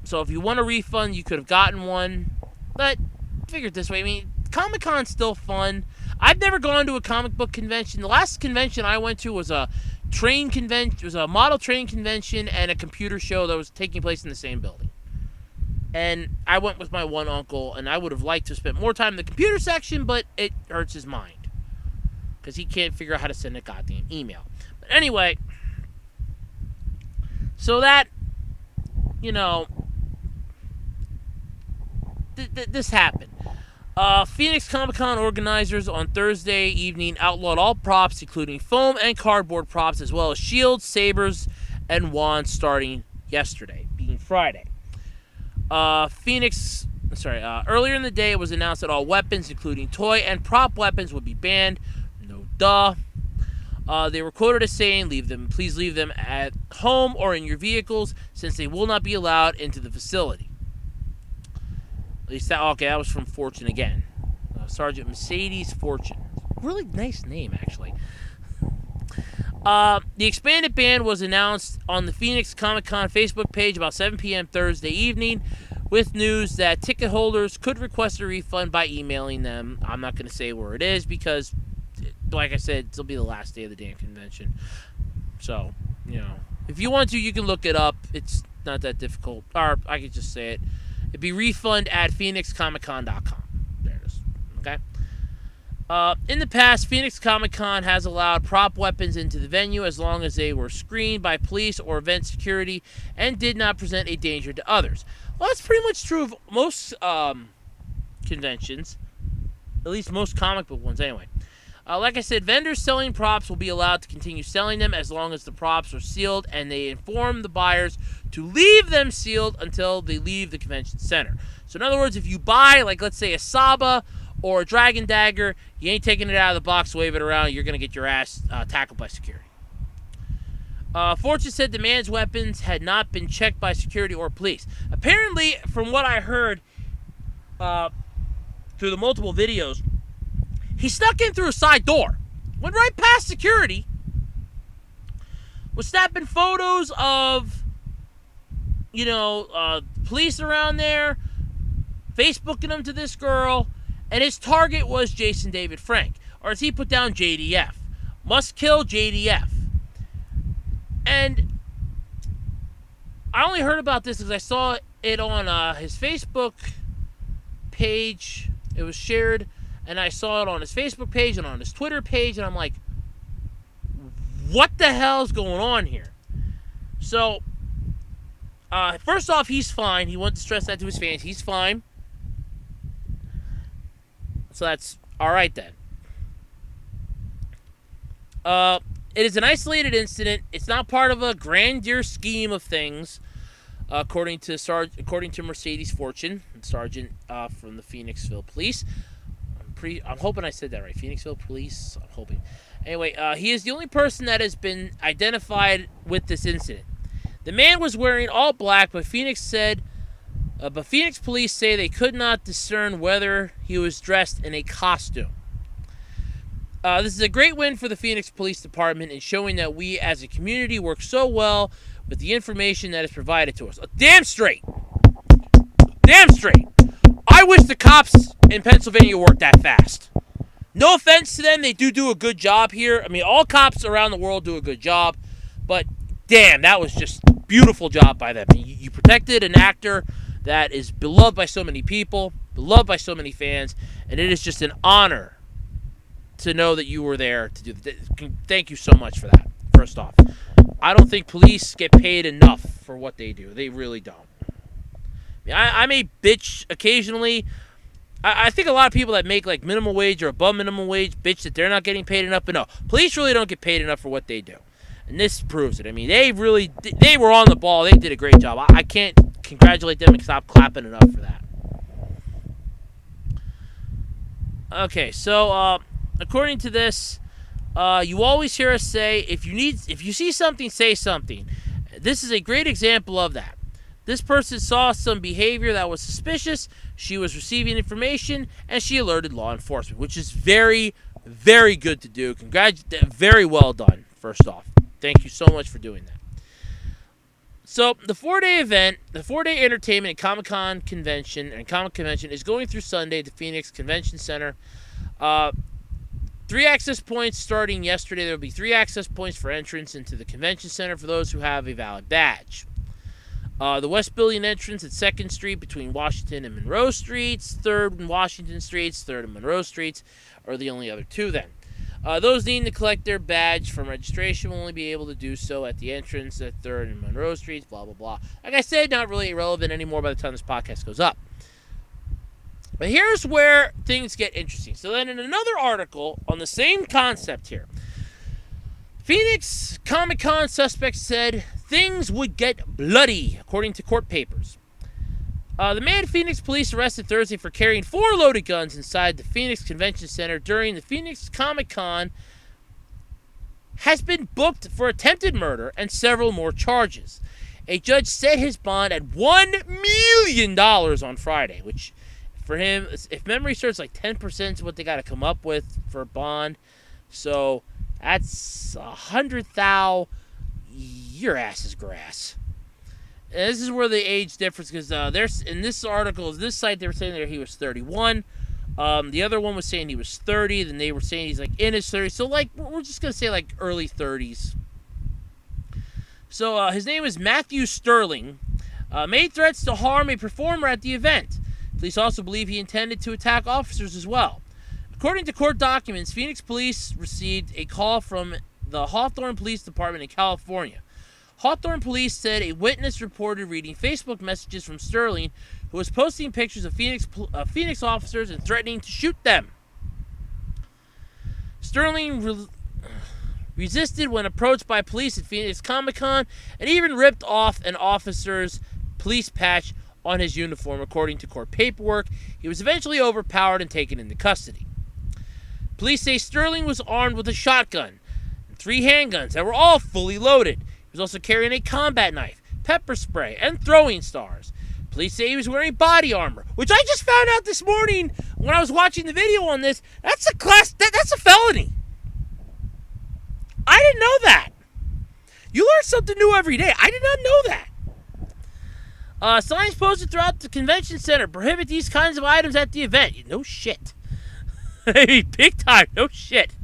So if you want a refund, you could have gotten one. But figure it this way. I mean, Comic-Con's still fun. I've never gone to a comic book convention. The last convention I went to was a train convention. It was a model train convention and a computer show that was taking place in the same building. And I went with my one uncle, and I would have liked to spend more time in the computer section, but it hurts his mind because he can't figure out how to send a goddamn email. But anyway, so that, you know, this happened. Phoenix Comic-Con organizers on Thursday evening outlawed all props, including foam and cardboard props, as well as shields, sabers, and wands starting yesterday, being Friday. Earlier in the day, it was announced that all weapons, including toy and prop weapons, would be banned. No duh. They were quoted as saying, please leave them at home or in your vehicles, since they will not be allowed into the facility. At least that was from Fortune again. Sergeant Mercedes Fortune. Really nice name, actually. The expanded ban was announced on the Phoenix Comic-Con Facebook page about 7 p.m. Thursday evening, with news that ticket holders could request a refund by emailing them. I'm not going to say where it is because, like I said, it'll be the last day of the damn convention. So, if you want to, you can look it up. It's not that difficult. Or I could just say it. It'd be refund at phoenixcomiccon.com. There it is. Okay? In the past, Phoenix Comic-Con has allowed prop weapons into the venue as long as they were screened by police or event security and did not present a danger to others. Well, that's pretty much true of most conventions. At least most comic book ones, anyway. Like I said, vendors selling props will be allowed to continue selling them as long as the props are sealed, and they inform the buyers to leave them sealed until they leave the convention center. So in other words, if you buy, like, let's say a Saba or a Dragon Dagger, you ain't taking it out of the box, wave it around, you're going to get your ass tackled by security. Fortune said the man's weapons had not been checked by security or police. Apparently, from what I heard through the multiple videos, he snuck in through a side door, went right past security, was snapping photos of, police around there, Facebooking them to this girl, and his target was Jason David Frank, or as he put down, JDF. Must kill JDF. And I only heard about this because I saw it on his Facebook page. It was shared, and I saw it on his Facebook page and on his Twitter page, and I'm like, what the hell is going on here? So, first off, he's fine. He wanted to stress that to his fans. He's fine. So that's all right then. It is an isolated incident. It's not part of a grandeur scheme of things, according to Mercedes Fortune, Sergeant from the Phoenixville Police. I'm hoping I said that right. Phoenixville Police. I'm hoping. Anyway, he is the only person that has been identified with this incident. The man was wearing all black, but Phoenix police say they could not discern whether he was dressed in a costume. This is a great win for the Phoenix Police Department in showing that we as a community work so well with the information that is provided to us. Damn straight. Damn straight. I wish the cops in Pennsylvania worked that fast. No offense to them, they do a good job here. I mean, all cops around the world do a good job, but damn, that was just a beautiful job by them. You protected an actor that is beloved by so many people, beloved by so many fans, and it is just an honor to know that you were there to do that. Thank you so much for that, first off. I don't think police get paid enough for what they do. They really don't. I may bitch occasionally I think a lot of people that make like minimum wage or above minimum wage bitch that they're not getting paid enough, but no, police really don't get paid enough for what they do. And this proves it. I mean, they were on the ball. They did a great job. I can't congratulate them and stop clapping enough for that. Okay, so according to this, you always hear us say if you see something, say something. This is a great example of that. This person saw some behavior that was suspicious. She was receiving information, and she alerted law enforcement, which is very, very good to do. Very well done, first off. Thank you so much for doing that. So, the 4-day event, the 4-day entertainment and Comic-Con convention, and Comic Convention is going through Sunday at the Phoenix Convention Center. 3 access points starting yesterday. There will be 3 access points for entrance into the convention center for those who have a valid badge. The West Building entrance at 2nd Street between Washington and Monroe Streets, 3rd and Washington Streets, 3rd and Monroe Streets are the only other 2 then. Those needing to collect their badge from registration will only be able to do so at the entrance at 3rd and Monroe Streets, blah, blah, blah. Like I said, not really irrelevant anymore by the time this podcast goes up. But here's where things get interesting. So then in another article on the same concept here, Phoenix Comic-Con suspects said things would get bloody, according to court papers. The man Phoenix police arrested Thursday for carrying 4 loaded guns inside the Phoenix Convention Center during the Phoenix Comic-Con has been booked for attempted murder and several more charges. A judge set his bond at $1 million on Friday, which for him, if memory serves, like 10% is what they got to come up with for a bond. So that's 100,000. Your ass is grass. And this is where the age difference, because there's in this article, this site, they were saying that he was 31. The other one was saying he was 30. Then they were saying he's like in his 30s. So like we're just gonna say like early 30s. So his name is Matthew Sterling. Made threats to harm a performer at the event. Police also believe he intended to attack officers as well. According to court documents, Phoenix police received a call from the Hawthorne Police Department in California. Hawthorne police said a witness reported reading Facebook messages from Sterling, who was posting pictures of Phoenix officers and threatening to shoot them. Sterling resisted when approached by police at Phoenix Comic-Con and even ripped off an officer's police patch on his uniform, according to court paperwork. He was eventually overpowered and taken into custody. Police say Sterling was armed with a shotgun and 3 handguns that were all fully loaded. He was also carrying a combat knife, pepper spray, and throwing stars. Police say he was wearing body armor, which I just found out this morning when I was watching the video on this. That's a felony. I didn't know that. You learn something new every day. I did not know that. Signs posted throughout the convention center prohibit these kinds of items at the event. No shit. Big time. No shit.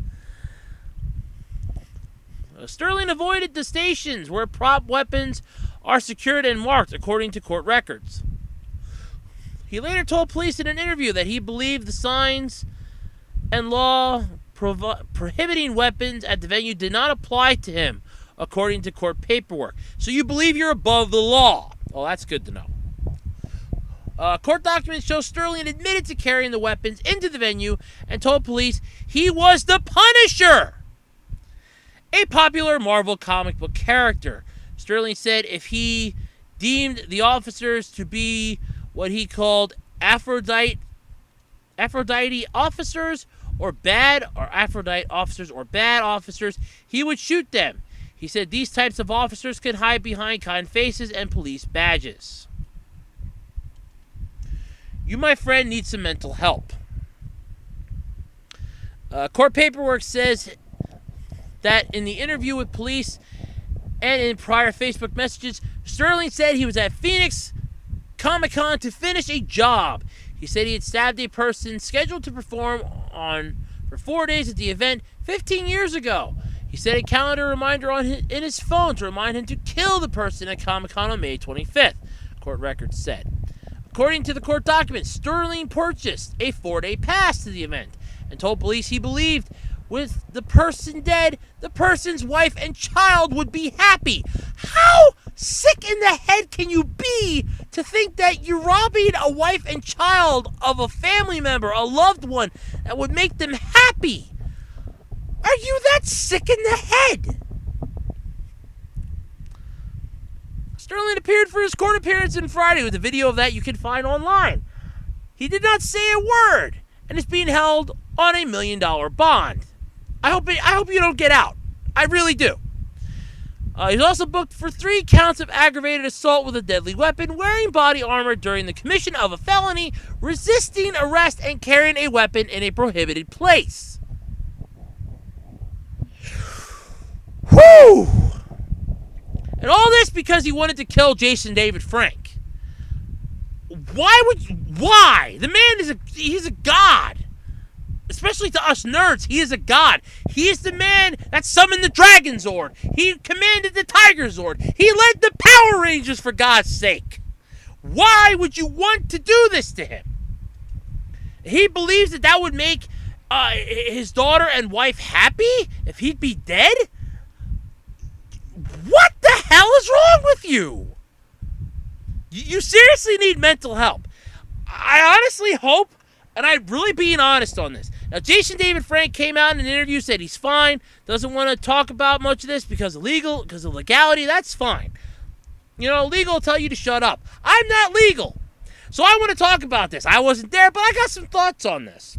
Sterling avoided the stations where prop weapons are secured and marked, according to court records. He later told police in an interview that he believed the signs and law prohibiting weapons at the venue did not apply to him, according to court paperwork. So you believe you're above the law. Well, that's good to know. Court documents show Sterling admitted to carrying the weapons into the venue and told police he was the Punisher, a popular Marvel comic book character. Sterling said if he deemed the officers to be what he called Aphrodite officers or bad officers, he would shoot them. He said these types of officers could hide behind kind faces and police badges. You, my friend, need some mental help. Court paperwork says that in the interview with police and in prior Facebook messages, Sterling said he was at Phoenix Comic-Con to finish a job. He said he had stabbed a person scheduled to perform for 4 days at the event 15 years ago. He set a calendar reminder in his phone to remind him to kill the person at Comic-Con on May 25th, court records said. According to the court documents, Sterling purchased a 4-day pass to the event and told police he believed with the person dead, the person's wife and child would be happy. How sick in the head can you be to think that you're robbing a wife and child of a family member, a loved one, that would make them happy? Are you that sick in the head? Sterling appeared for his court appearance on Friday with a video of that you can find online. He did not say a word and is being held on $1 million bond. I hope you don't get out. I really do. He's also booked for 3 counts of aggravated assault with a deadly weapon, wearing body armor during the commission of a felony, resisting arrest, and carrying a weapon in a prohibited place. Whew! And all this because he wanted to kill Jason David Frank. Why? The man he's a god. Especially to us nerds, he is a god. He is the man that summoned the Dragon Zord. He commanded the Tiger Zord. He led the Power Rangers, for God's sake. Why would you want to do this to him? He believes that would make his daughter and wife happy if he'd be dead? What the hell is wrong with you? You seriously need mental help. I honestly hope, and I'm really being honest on this. Now, Jason David Frank came out in an interview, said he's fine, doesn't want to talk about much of this because of legality. That's fine. You know, legal will tell you to shut up. I'm not legal. So I want to talk about this. I wasn't there, but I got some thoughts on this.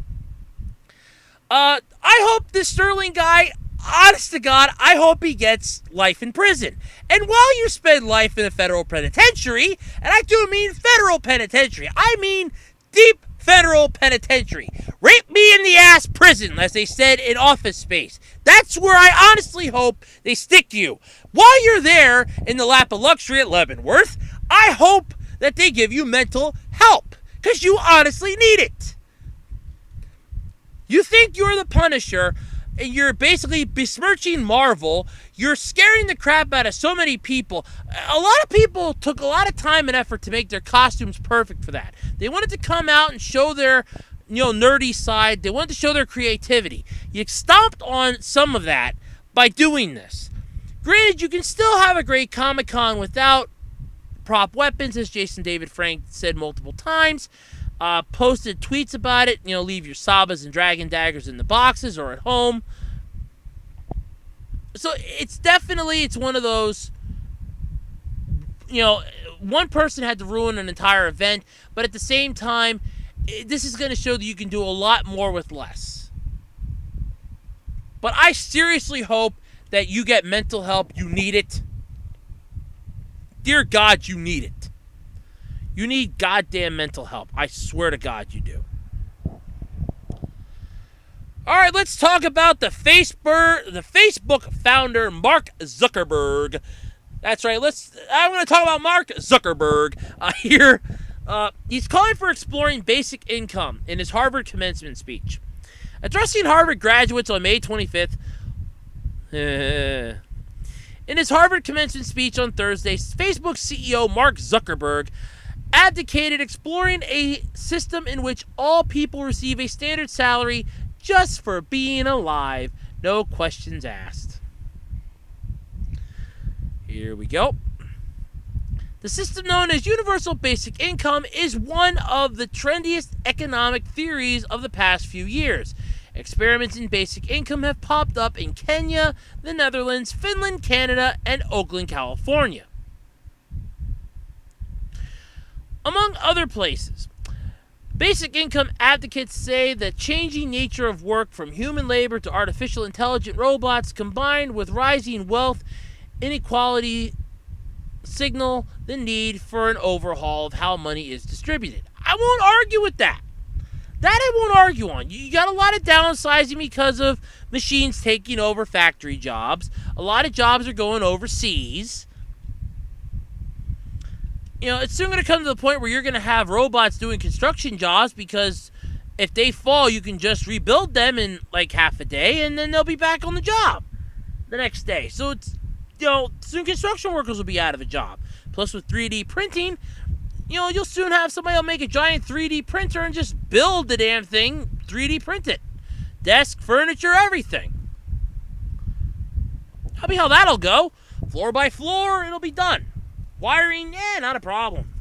I hope this Sterling guy, honest to God, I hope he gets life in prison. And while you spend life in a federal penitentiary, and I do mean federal penitentiary, I mean deep federal penitentiary. Rape me in the ass prison, as they said in Office Space. That's where I honestly hope they stick you. While you're there in the lap of luxury at Leavenworth, I hope that they give you mental help, because you honestly need it. You think you're the Punisher, and you're basically besmirching Marvel. You're scaring the crap out of so many people. A lot of people took a lot of time and effort to make their costumes perfect for that. They wanted to come out and show their, nerdy side. They wanted to show their creativity. You stomped on some of that by doing this. Granted, you can still have a great Comic-Con without prop weapons, as Jason David Frank said multiple times. Posted tweets about it. Leave your sabas and dragon daggers in the boxes or at home. So it's one of those, one person had to ruin an entire event, but at the same time, this is going to show that you can do a lot more with less. But I seriously hope that you get mental help. You need it. Dear God, you need it. You need goddamn mental help. I swear to God you do. All right, let's talk about the Facebook founder, Mark Zuckerberg. That's right. I'm going to talk about Mark Zuckerberg here. He's calling for exploring basic income in his Harvard commencement speech. Addressing Harvard graduates on May 25th, in his Harvard commencement speech on Thursday, Facebook CEO Mark Zuckerberg advocated exploring a system in which all people receive a standard salary just for being alive, no questions asked. Here we go. The system known as Universal Basic Income is one of the trendiest economic theories of the past few years. Experiments in basic income have popped up in Kenya, the Netherlands, Finland, Canada, and Oakland, California, among other places. Basic income advocates say the changing nature of work, from human labor to artificial intelligent robots, combined with rising wealth inequality, signal the need for an overhaul of how money is distributed. I won't argue with that. That I won't argue on. You got a lot of downsizing because of machines taking over factory jobs. A lot of jobs are going overseas. It's soon going to come to the point where you're going to have robots doing construction jobs, because if they fall, you can just rebuild them in like half a day, and then they'll be back on the job the next day. So it's, soon construction workers will be out of a job. Plus with 3D printing, you'll soon have somebody will make a giant 3D printer and just build the damn thing, 3D print it. desk, furniture, everything. How the hell that'll go? Floor by floor, it'll be done. Wiring, not a problem.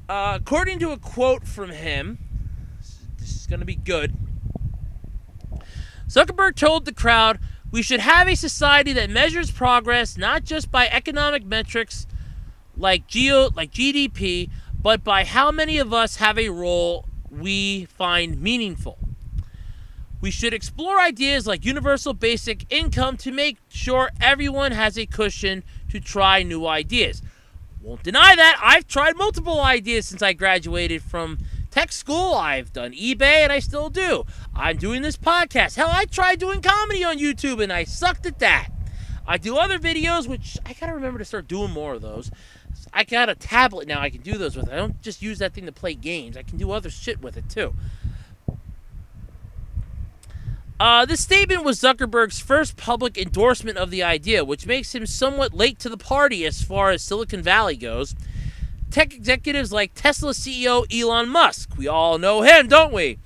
According to a quote from him, this is going to be good. Zuckerberg told the crowd, "We should have a society that measures progress not just by economic metrics like GDP, but by how many of us have a role we find meaningful. We should explore ideas like universal basic income to make sure everyone has a cushion to try new ideas." Won't deny that. I've tried multiple ideas since I graduated from tech school. I've done eBay, and I still do. I'm doing this podcast. Hell, I tried doing comedy on YouTube, and I sucked at that. I do other videos, which I gotta remember to start doing more of those. I got a tablet now I can do those with. I don't just use that thing to play games. I can do other shit with it, too. This statement was Zuckerberg's first public endorsement of the idea, which makes him somewhat late to the party as far as Silicon Valley goes. Tech executives like Tesla CEO Elon Musk, we all know him, don't we?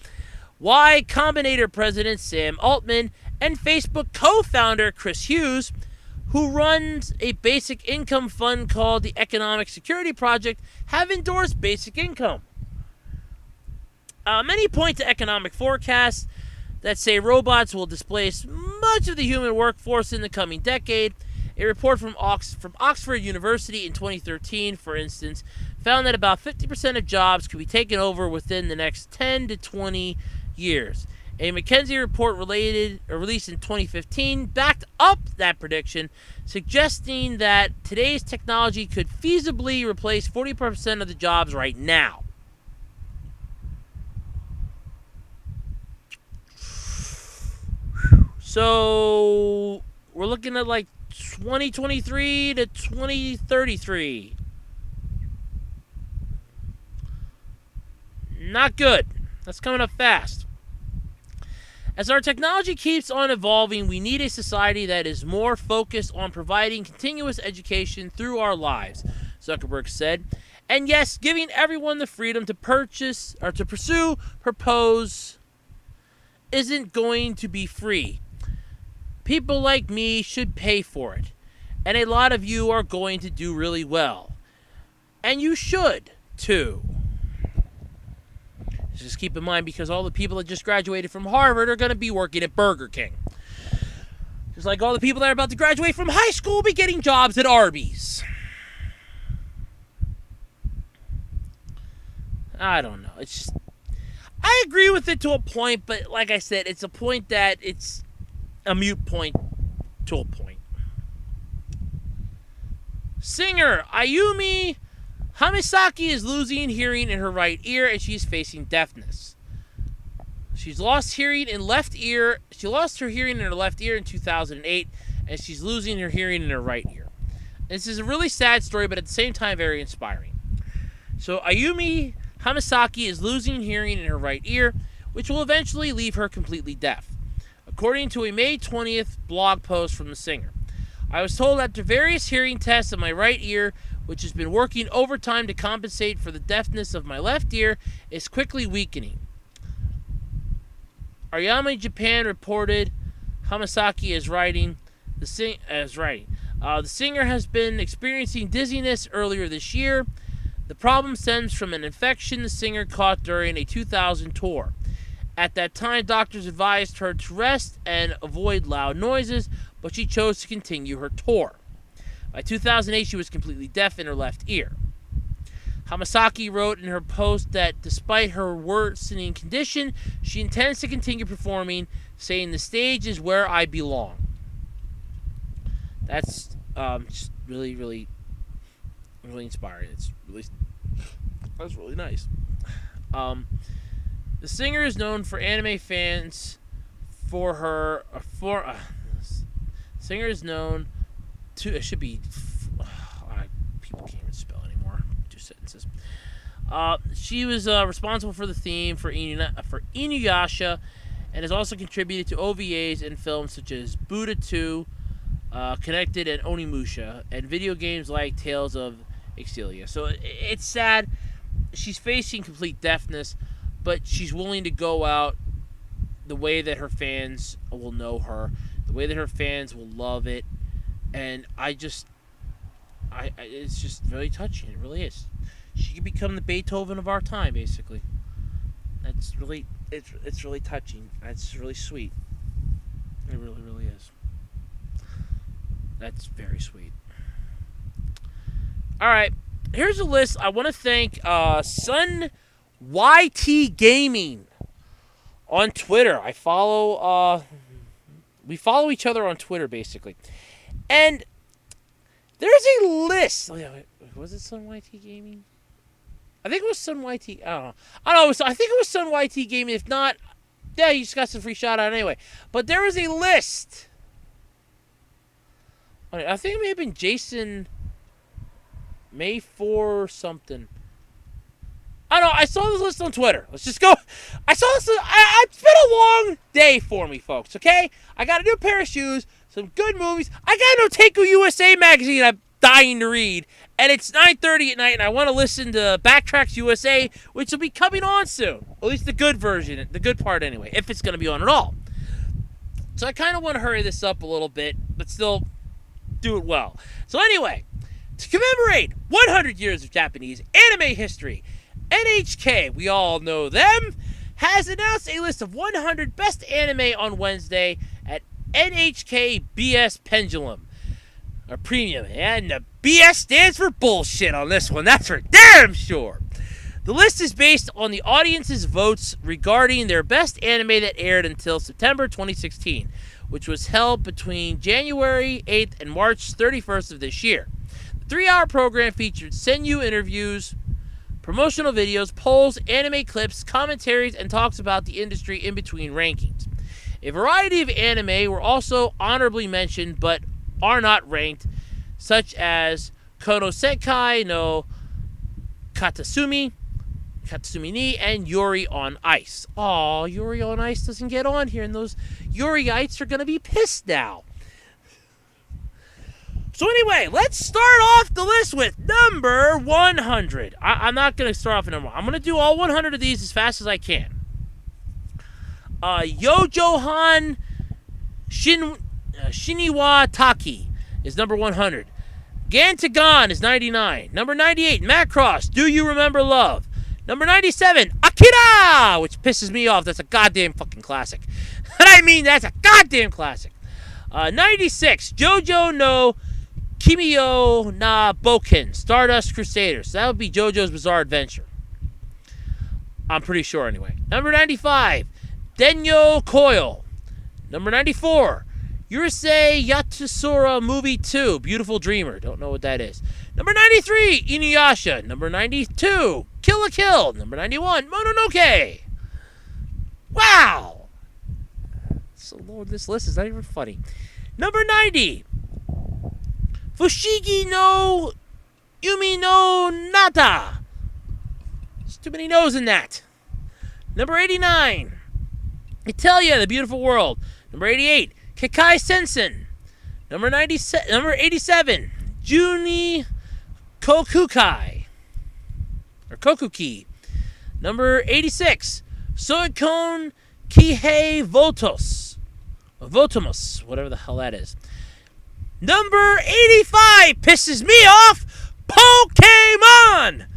Y Combinator president Sam Altman, and Facebook co-founder Chris Hughes, who runs a basic income fund called the Economic Security Project, have endorsed basic income. Many point to economic forecasts that say robots will displace much of the human workforce in the coming decade. A report from Oxford University in 2013, for instance, found that about 50% of jobs could be taken over within the next 10 to 20 years. A McKinsey report released in 2015 backed up that prediction, suggesting that today's technology could feasibly replace 40% of the jobs right now. So we're looking at like 2023 to 2033. Not good. That's coming up fast. As our technology keeps on evolving, we need a society that is more focused on providing continuous education through our lives, Zuckerberg said. And yes, giving everyone the freedom to purchase or to propose isn't going to be free. People like me should pay for it. And a lot of you are going to do really well. And you should, too. Just keep in mind, because all the people that just graduated from Harvard are going to be working at Burger King. Just like all the people that are about to graduate from high school will be getting jobs at Arby's. I don't know. It's just, I agree with it to a point, but like I said, it's a point that it's a mute point to a point. Singer Ayumi Hamasaki is losing hearing in her right ear, and she's facing deafness. She's lost hearing in left ear. She lost her hearing in her left ear in 2008, and she's losing her hearing in her right ear. This is a really sad story, but at the same time very inspiring. So Ayumi Hamasaki is losing hearing in her right ear, which will eventually leave her completely deaf, according to a May 20th blog post from the singer. I was told after various hearing tests of my right ear, which has been working overtime to compensate for the deafness of my left ear, is quickly weakening. Ayami Japan reported Hamasaki is writing. The singer has been experiencing dizziness earlier this year. The problem stems from an infection the singer caught during a 2000 tour. At that time, doctors advised her to rest and avoid loud noises, but she chose to continue her tour. By 2008, she was completely deaf in her left ear. Hamasaki wrote in her post that despite her worsening condition, she intends to continue performing, saying, "The stage is where I belong." That's just really, really, really inspiring. That's really nice. The singer is known for anime fans for her singer is known to, it should be, people can't even spell anymore. 2 sentences. She was responsible for the theme for Inuyasha, and has also contributed to OVAs in films such as Buddha 2, Connected, and Onimusha, and video games like Tales of Exillia. So it's sad. She's facing complete deafness, but she's willing to go out the way that her fans will know her, the way that her fans will love it, and it's just very touching. It really is. She could become the Beethoven of our time, basically. That's really it's really touching. That's really sweet. It really, really is. That's very sweet. All right, here's a list. I want to thank Sun YT Gaming on Twitter. We follow each other on Twitter, basically. And there's a list. Oh, yeah, wait, was it Sun YT Gaming? I think it was Sun YT. I don't know. I think it was Sun YT Gaming. If not, yeah, you just got some free shout out anyway. But there was a list. I think it may have been Jason May 4 or something. I don't know. I saw this list on Twitter. Let's just go. I saw this. It's been a long day for me, folks, okay? I got a new pair of shoes, some good movies. I got an Otaku USA magazine I'm dying to read. And it's 9:30 at night, and I want to listen to Backtracks USA, which will be coming on soon. At least the good version, the good part anyway, if it's going to be on at all. So I kind of want to hurry this up a little bit, but still do it well. So anyway, to commemorate 100 years of Japanese anime history, NHK, we all know them, has announced a list of 100 best anime on Wednesday at NHK BS Pendulum. Or Premium. And the BS stands for bullshit on this one. That's for damn sure. The list is based on the audience's votes regarding their best anime that aired until September 2016, which was held between January 8th and March 31st of this year. The 3-hour program featured Senyu interviews, promotional videos, polls, anime clips, commentaries, and talks about the industry in between rankings. A variety of anime were also honorably mentioned, but are not ranked, such as Konosekai no Katasumi ni, and Yuri on Ice. Aw, Yuri on Ice doesn't get on here, and those Yuriites are going to be pissed now. So anyway, let's start off the list with number 100. I'm not going to start off at number 1. I'm going to do all 100 of these as fast as I can. Yojohan Shiniwa Taki is number 100. Gantagon is 99. Number 98, Macross, Do You Remember Love? Number 97, Akira, which pisses me off. That's a goddamn fucking classic. And I mean, that's a goddamn classic. 96, JoJo no Kimiyo na Boken, Stardust Crusaders. So that would be JoJo's Bizarre Adventure. I'm pretty sure anyway. Number 95, Denyo Coil. Number 94, Urusei Yatsura Movie 2, Beautiful Dreamer. Don't know what that is. Number 93, Inuyasha. Number 92, Kill la Kill. Number 91, Mononoke. Wow. So, Lord, this list is not even funny. Number 90, Fushigi no Yumi no Nata. There's too many no's in that. Number 89, Italia, The Beautiful World. Number 88, Kekai Sensen. Number 87, Juni Kokukai. Or Kokuki. Number 86, Soikon Kihei Votos. Votomus, whatever the hell that is. Number 85 pisses me off. Pokemon!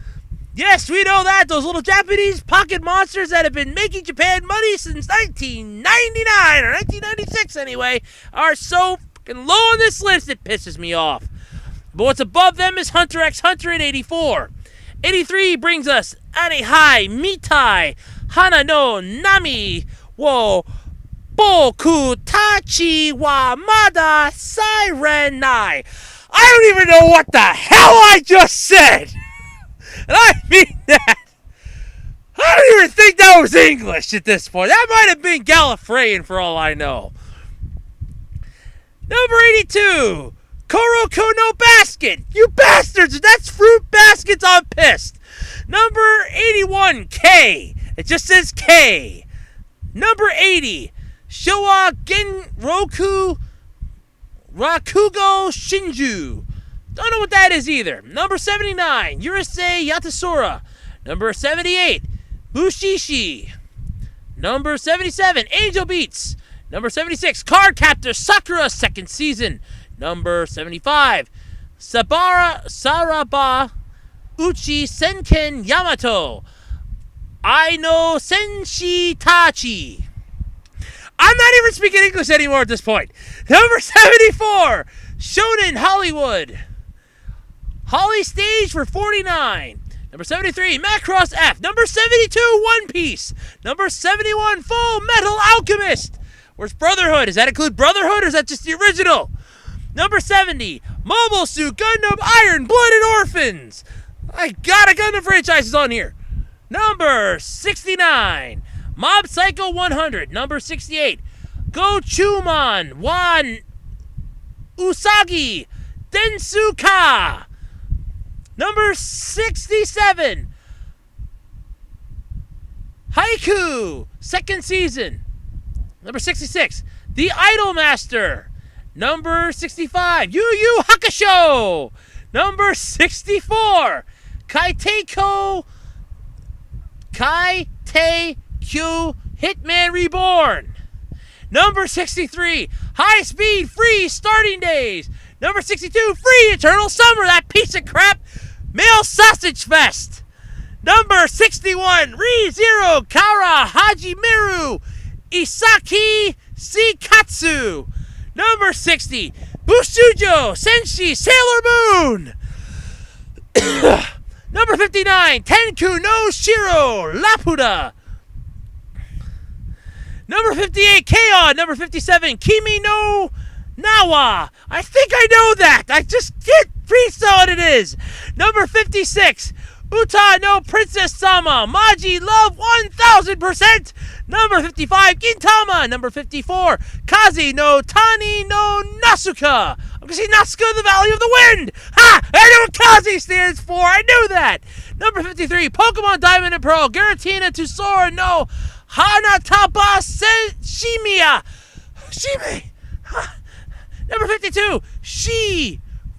Yes, we know that. Those little Japanese pocket monsters that have been making Japan money since 1999, or 1996 anyway, are so fucking low on this list it pisses me off. But what's above them is Hunter x Hunter at 84. 83 brings us Anehai Mitai Hana no Nami wo Boku Tachi wa Mada Sirenai. I don't even know what the hell I just said. And I mean that. I don't even think that was English at this point. That might have been Gallifreyan for all I know. Number 82, Koroko no Basket. You bastards, if that's Fruit Baskets, I'm pissed. Number 81, K. It just says K. Number 80, Showa Genroku Rakugo Shinju. Don't know what that is either. Number 79, Urusei Yatsura. Number 78, Mushishi. Number 77, Angel Beats. Number 76, Card Captor Sakura, second season. Number 75, Saraba Uchi Senken Yamato. I know Senshi Tachi. I'm not even speaking English anymore at this point. Number 74, Shonen Hollywood. Holly Stage for 49. Number 73, Macross F. Number 72, One Piece. Number 71, Full Metal Alchemist. Where's Brotherhood? Does that include Brotherhood or is that just the original? Number 70, Mobile Suit Gundam Iron Blooded Orphans. I got a Gundam franchise on here. Number 69, Mob Psycho 100. Number 68, Gochumon Wan Usagi Densuka. Number 67, Haiku, second season. Number 66, The Idolmaster. Number 65, Yu Yu Hakusho. Number 64, Kaiteku Hitman Reborn. Number 63, High Speed Free Starting Days. Number 62, Free Eternal Summer, that piece of crap Male Sausage Fest. Number 61, ReZero Kara Hajimeru Isaki Shikatsu. Number 60, Bushujo Senshi Sailor Moon. Number 59, Tenku no Shiro Laputa. Number 58, K-On! Number 57, Kimi no Nawa. I think I know that. I just can't know what it is. Number 56, Uta no Princess Sama. Maji Love 1000%. Number 55, Gintama. Number 54, Kazi no Tani no Nasuka. I'm going to say Nasuka, the Valley of the Wind. Ha! I know what Kazi stands for. I knew that. Number 53, Pokemon Diamond and Pearl. Giratina to Sora no Hanataba Shimiya. Shime. Number 52,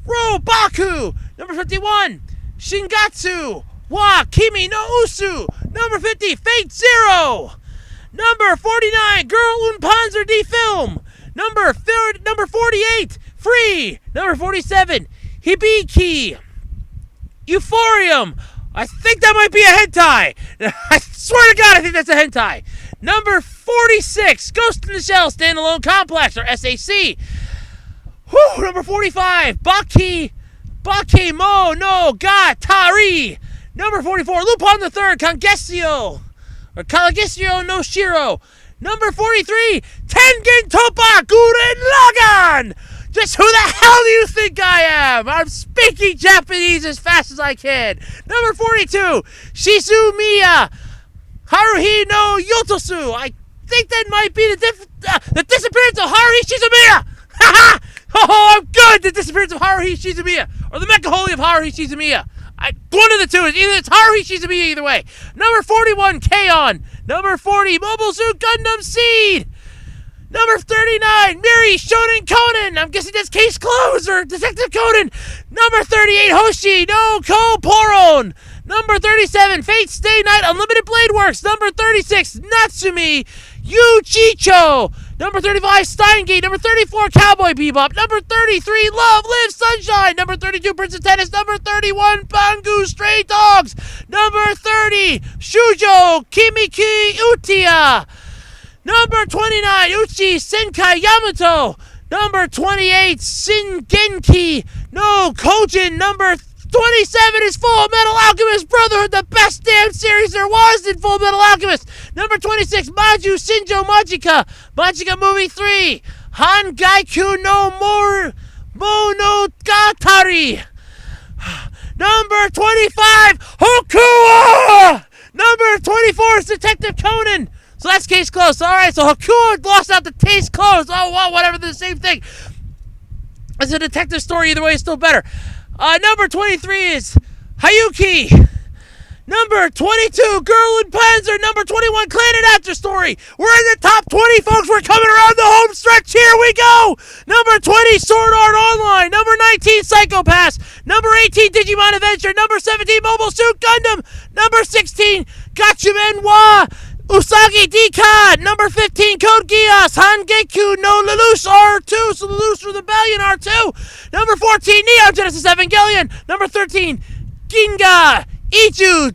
Robaku. Number 51, Shingatsu wa Kimi no Usu. Number 50, Fate Zero. Number 49, Girl und Panzer die Film. Number 48, Free. Number 47, Hibiki. Euphorium. I think that might be a hentai. I swear to God, I think that's a hentai. Number 46, Ghost in the Shell Standalone Complex, or SAC. Whew, number 45, Baki Mo no Ga Tari. Number 44, Lupin the Third, Kangesio, or Kalagisio no Shiro. Number 43, Tengen Toppa Gurren Lagann. Just who the hell do you think I am? I'm speaking Japanese as fast as I can. Number 42, Shizumiya Haruhi no Yotosu. I think that might be the disappearance of Haruhi Shizumiya. Ha ha! Oh, I'm good! The disappearance of Haruhi Shizumiya. Or the Mecha Holy of Haruhi Shizumiya. One of the two. Either it's Haruhi Shizumiya either way. Number 41, K-On! Number 40, Mobile Suit Gundam Seed! Number 39, Miri Shonen Conan! I'm guessing that's Case Closed or Detective Conan! Number 38, Hoshi no Ko Poron! Number 37, Fate Stay Night Unlimited Blade Works! Number 36, Natsumi Yuchicho! Number 35, Steingate. Number 34, Cowboy Bebop. Number 33, Love Live Sunshine. Number 32, Prince of Tennis. Number 31, Bangu Stray Dogs. Number 30, Shujo Kimiki Utia. Number 29, Uchi Senkai Yamato. Number 28, Shingenki no Kojin. Number 27 is Full Metal Alchemist Brotherhood, the best damn series there was in Full Metal Alchemist. Number 26, Maju Shinjo Majika. Majika Movie 3. Hangaiku no Monogatari. Number 25, Hokua. Number 24 is Detective Conan. So that's Case Closed. All right, so Hokua lost out to Case Closed. Oh, well, whatever, the same thing. It's a detective story. Either way, it's still better. Number 23 is Hayuki. Number 22, Girl and Panzer. Number 21, Planet After Story. We're in the top 20, folks. We're coming around the home stretch. Here we go. Number 20, Sword Art Online. Number 19, Psycho Pass. Number 18, Digimon Adventure. Number 17, Mobile Suit Gundam. Number 16, Gachimen wa Usagi Dika. Number 15, Code Geass. Hangeku no Lelouch R2. So Lelouch Rebellion R2. Number 14, Neon Genesis Evangelion. Number 13, Ginga Ichu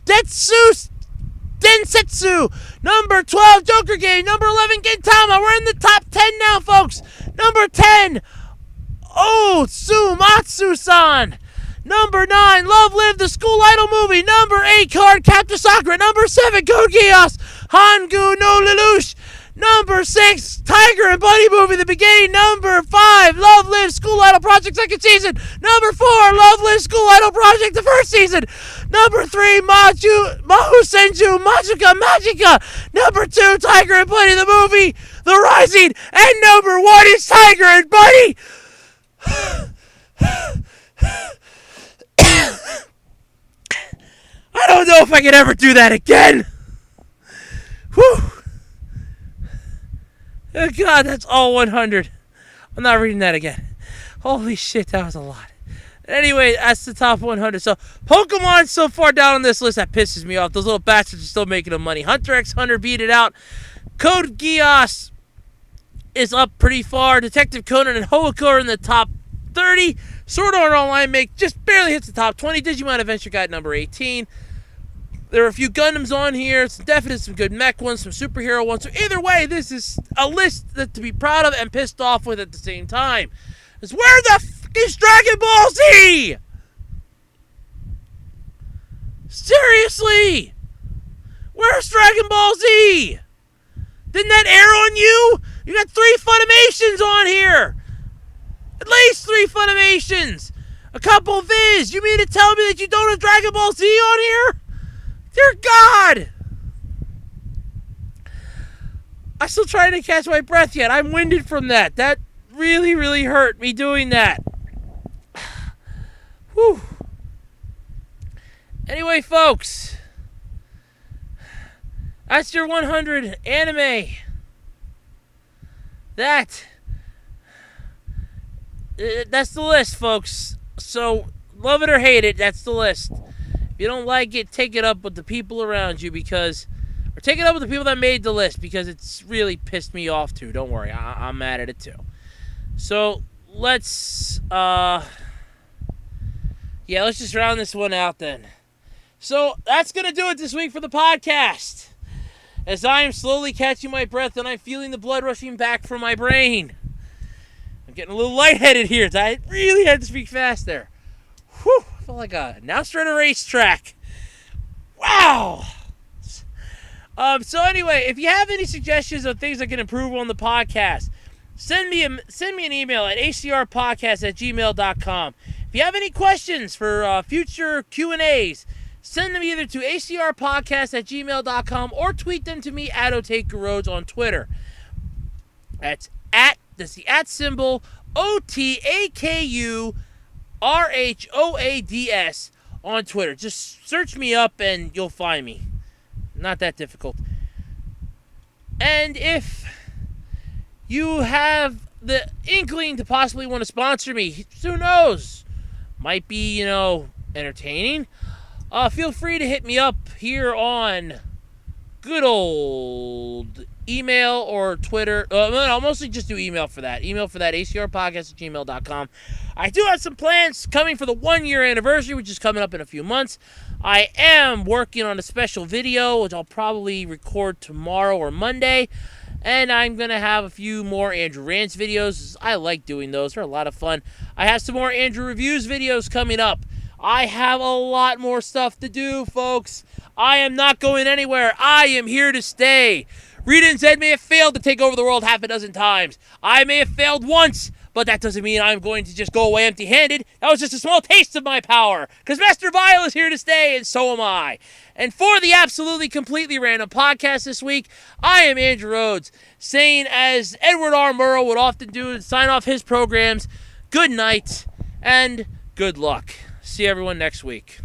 Densetsu. Number 12, Joker Game. Number 11, Gintama. We're in the top 10 now, folks. Number 10, Tsumatsu-san. Number 9, Love Live, the School Idol movie. Number 8, Card Captor Sakura. Number 7, Code Geass. Hangu no Lelouch. Number 6, Tiger and Bunny movie, the beginning. Number 5, Love Live, School Idol Project, second season. Number 4, Love Live, School Idol Project, the first season. Number 3, Mahu Senju, Magica. Number 2, Tiger and Bunny, the movie, The Rising. And number 1 is Tiger and Bunny. I don't know if I can ever do that again. Whew. Oh God, that's all 100. I'm not reading that again. Holy shit, that was a lot. Anyway, that's the top 100. So, Pokemon so far down on this list, that pisses me off. Those little bastards are still making them money. Hunter x Hunter beat it out. Code Geass is up pretty far. Detective Conan and Hoenn are in the top 30. Sword Art Online just barely hits the top 20. Digimon Adventure Guide number 18. There are a few Gundams on here. Some good mech ones, some superhero ones. So either way, this is a list that to be proud of and pissed off with at the same time. It's where the f*** is Dragon Ball Z? Seriously? Where's Dragon Ball Z? Didn't that air on you? You got 3 Funimations on here. At least 3 Funimations. A couple Viz. You mean to tell me that you don't have Dragon Ball Z on here? Dear God! I'm still trying to catch my breath yet. I'm winded from that. That really, really hurt me doing that. Whew. Anyway, folks. That's your 100 anime. That's the list, folks. So, love it or hate it, that's the list. If you don't like it, take it up with the people around you or take it up with the people that made the list because it's really pissed me off too. Don't worry, I'm mad at it too. So let's just round this one out then. So that's gonna do it this week for the podcast. As I am slowly catching my breath and I'm feeling the blood rushing back from my brain. I'm getting a little lightheaded here. I really had to speak fast there. Whew. I feel like a announcer at a racetrack. Wow. So anyway, if you have any suggestions of things I can improve on the podcast, send me an email at acrpodcast@gmail.com. If you have any questions for future Q&As, send them either to acrpodcast@gmail.com or tweet them to me at OtakuRhodes on Twitter. That's the @ symbol OTAKURHOADS on Twitter. Just search me up and you'll find me. Not that difficult. And if you have the inkling to possibly want to sponsor me, who knows? Might be, entertaining. Feel free to hit me up here on good old email or Twitter. I'll mostly just do email for that. Email for that, acrpodcast@gmail.com. I do have some plans coming for the 1-year anniversary, which is coming up in a few months. I am working on a special video, which I'll probably record tomorrow or Monday. And I'm going to have a few more Andrew Rants videos. I like doing those. They're a lot of fun. I have some more Andrew Reviews videos coming up. I have a lot more stuff to do, folks. I am not going anywhere. I am here to stay. Rita and Zed may have failed to take over the world half a dozen times. I may have failed once, but that doesn't mean I'm going to just go away empty-handed. That was just a small taste of my power, because Master Vile is here to stay, and so am I. And for the Absolutely Completely Random podcast this week, I am Andrew Rhodes, saying as Edward R. Murrow would often do to sign off his programs, good night and good luck. See everyone next week.